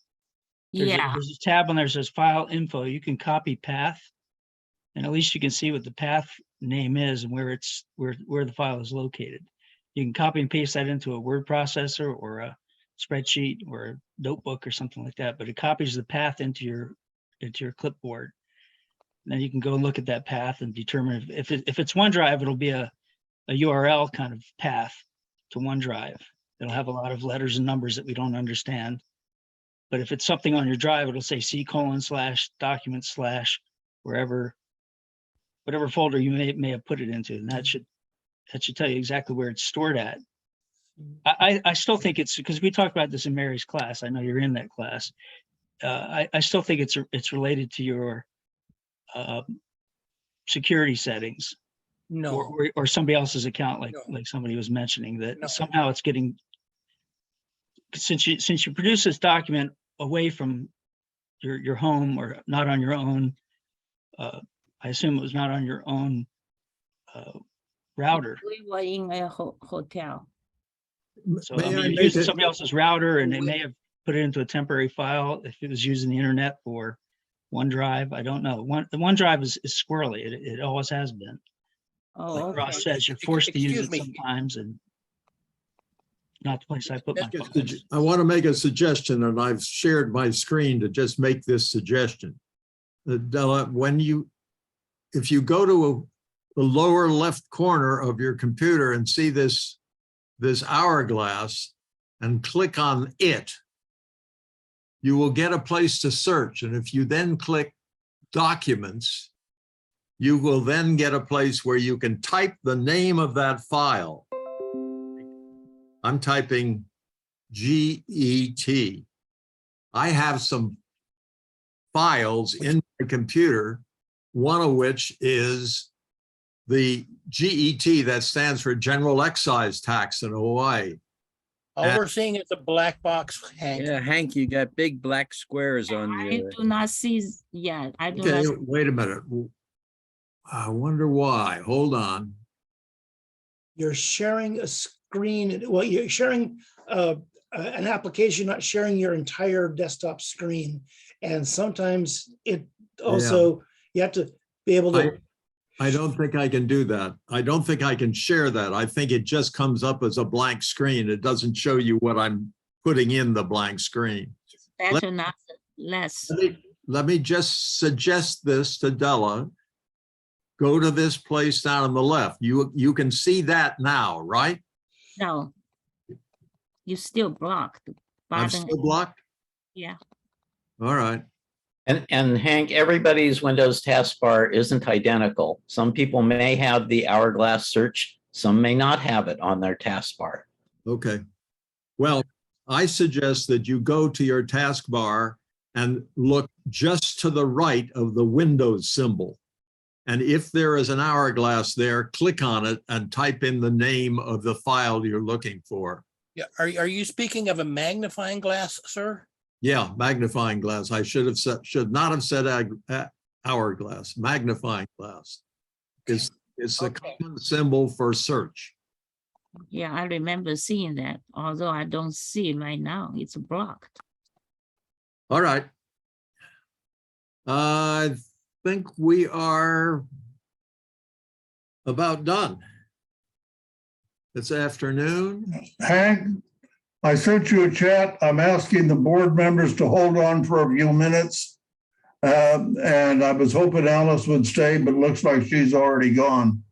There's a tab on there that says File Info. You can copy path, and at least you can see what the path name is and where the file is located. You can copy and paste that into a word processor or a spreadsheet or a notebook or something like that, but it copies the path into your clipboard. And then you can go and look at that path and determine if it's OneDrive, it'll be a URL kind of path to OneDrive. It'll have a lot of letters and numbers that we don't understand. But if it's something on your drive, it'll say C:/document/ wherever, whatever folder you may have put it into, and that should tell you exactly where it's stored at. I still think it's, because we talked about this in Mary's class. I know you're in that class. I still think it's related to your security settings. No, Or somebody else's account, like somebody was mentioning, that No. somehow it's getting, since you produce this document away from your home or not on your own, I assume it was not on your own router. We were in a hotel. So May I I mean, make you're using it- somebody else's router, and it may have put it into a temporary file if it was using the internet for OneDrive. I don't know. The OneDrive is squirrely. It always has been. Oh, Like okay. Ross says, you're forced to use Excuse it me. sometimes, and not the place I put my Mr. files. I want to make a suggestion, and I've shared my screen to just make this suggestion. Della, if you go to the lower left corner of your computer and see this hourglass and click on it, you will get a place to search. And if you then click Documents, you will then get a place where you can type the name of that file. I'm typing GET. I have some files in my computer, one of which is the GET, that stands for General Excise Tax in Hawaii. all we're seeing is a black box, Hank. Yeah, Hank, you got big black squares on I your. do not see, yeah, I do Okay, not. wait a minute. I wonder why. Hold on. You're sharing a screen. Well, you're sharing an application, not sharing your entire desktop screen. And sometimes it also, you have to be able to. I don't think I can do that. I don't think I can share that. I think it just comes up as a blank screen. It doesn't show you what I'm putting in the blank screen. Better not less. Let me just suggest this to Della. Go to this place down on the left. You can see that now, right? No. You still blocked. I'm button. still blocked? Yeah. All right. And Hank, everybody's Windows taskbar isn't identical. Some people may have the hourglass search, some may not have it on their taskbar. Okay. Well, I suggest that you go to your taskbar and look just to the right of the Windows symbol. And if there is an hourglass there, click on it and type in the name of the file you're looking for. Yeah, are you speaking of a magnifying glass, sir? Yeah, magnifying glass. I should not have said hourglass. Magnifying glass. It's the common symbol for search. Yeah, I remember seeing that, although I don't see it right now. It's blocked. All right. I think we are about done. It's afternoon. Hank, I sent you a chat. I'm asking the board members to hold on for a few minutes. And I was hoping Alice would stay, but looks like she's already gone.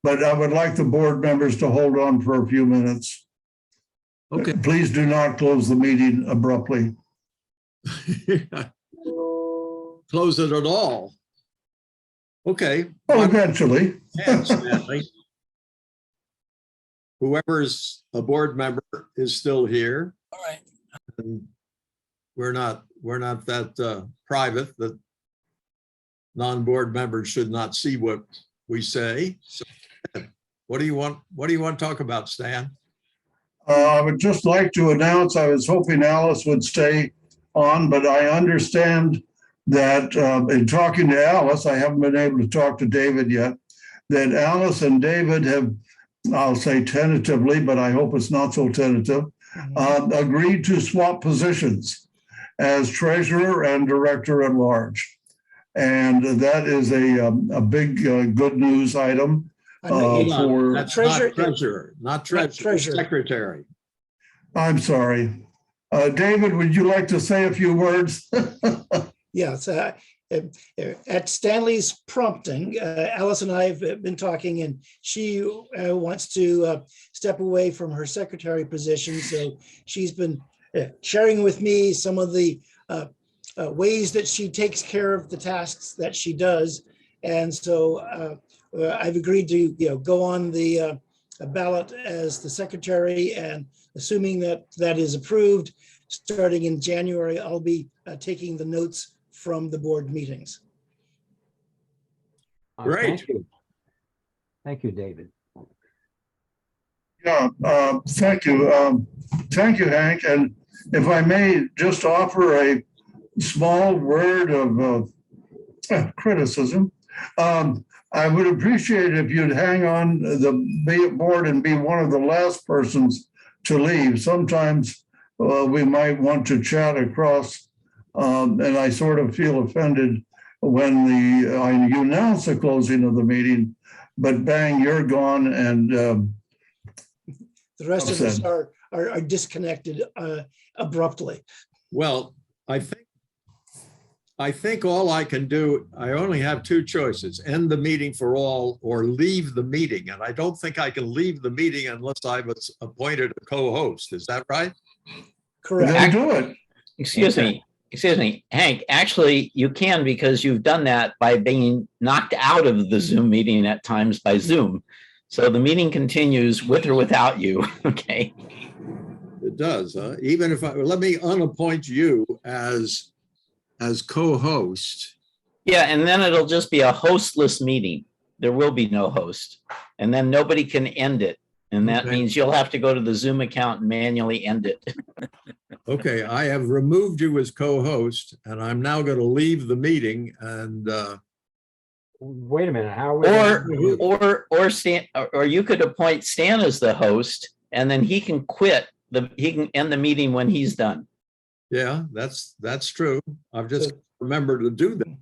But I would like the board members to hold on for a few minutes. Okay. Please do not close the meeting abruptly. Close it at all. Okay. Oh, eventually. Whoever's a board member is still here. All right. And we're not that private that non-board members should not see what we say. So what do you want to talk about, Stan? I would just like to announce, I was hoping Alice would stay on, but I understand that in talking to Alice, I haven't been able to talk to David yet, that Alice and David have, I'll say tentatively, but I hope it's not so tentative, agreed to swap positions as treasurer and director at large. And that is a big good news item for That's treasurer- not treasurer, not treasurer, secretary. I'm sorry. David, would you like to say a few words? Yes, at Stanley's prompting, Alice and I have been talking, and she wants to step away from her secretary position. So she's been sharing with me some of the ways that she takes care of the tasks that she does. And so I've agreed to go on the ballot as the secretary, and assuming that that is approved, starting in January, I'll be taking the notes from the board meetings. Great. Thank you. Thank you, David. Yeah, thank you. Thank you, Hank. And if I may just offer a small word of criticism, I would appreciate if you'd hang on the board and be one of the last persons to leave. Sometimes we might want to chat across, and I sort of feel offended when you announce the closing of the meeting, but bang, you're gone, and the rest of us upset. are disconnected abruptly. Well, I think all I can do, I only have two choices: end the meeting for all or leave the meeting. And I don't think I can leave the meeting unless I was appointed a co-host. Is that right? Correct. Then do it. Excuse me, Hank, actually you can, because you've done that by being knocked out of the Zoom meeting at times by Zoom. So the meeting continues with or without you, okay? It does, huh? Even if let me unappoint you as co-host. Yeah, and then it'll just be a hostless meeting. There will be no host. And then nobody can end it. And that Okay. means you'll have to go to the Zoom account and manually end it. Okay, I have removed you as co-host, and I'm now going to leave the meeting. And Wait a minute, how? are we gonna- Or Stan, or you could appoint Stan as the host, and then he can he can end the meeting when he's done. yeah, that's true. I've just remembered to do that.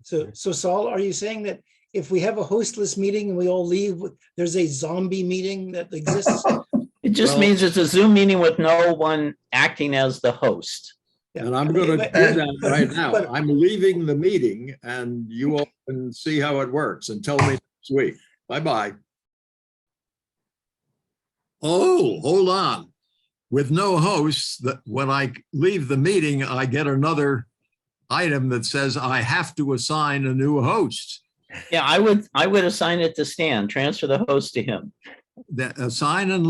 So Saul, are you saying that if we have a hostless meeting and we all leave, there's a zombie meeting that exists? It just means it's a Zoom meeting with no one acting as the host. Yeah. And I'm going to do that right now. I'm leaving the meeting, and you all can see how it works and tell me next week. Bye-bye. Oh, hold on. With no hosts, when I leave the meeting, I get another item that says I have to assign a new host. Yeah, I would assign it to Stan, transfer the host to him. That assign and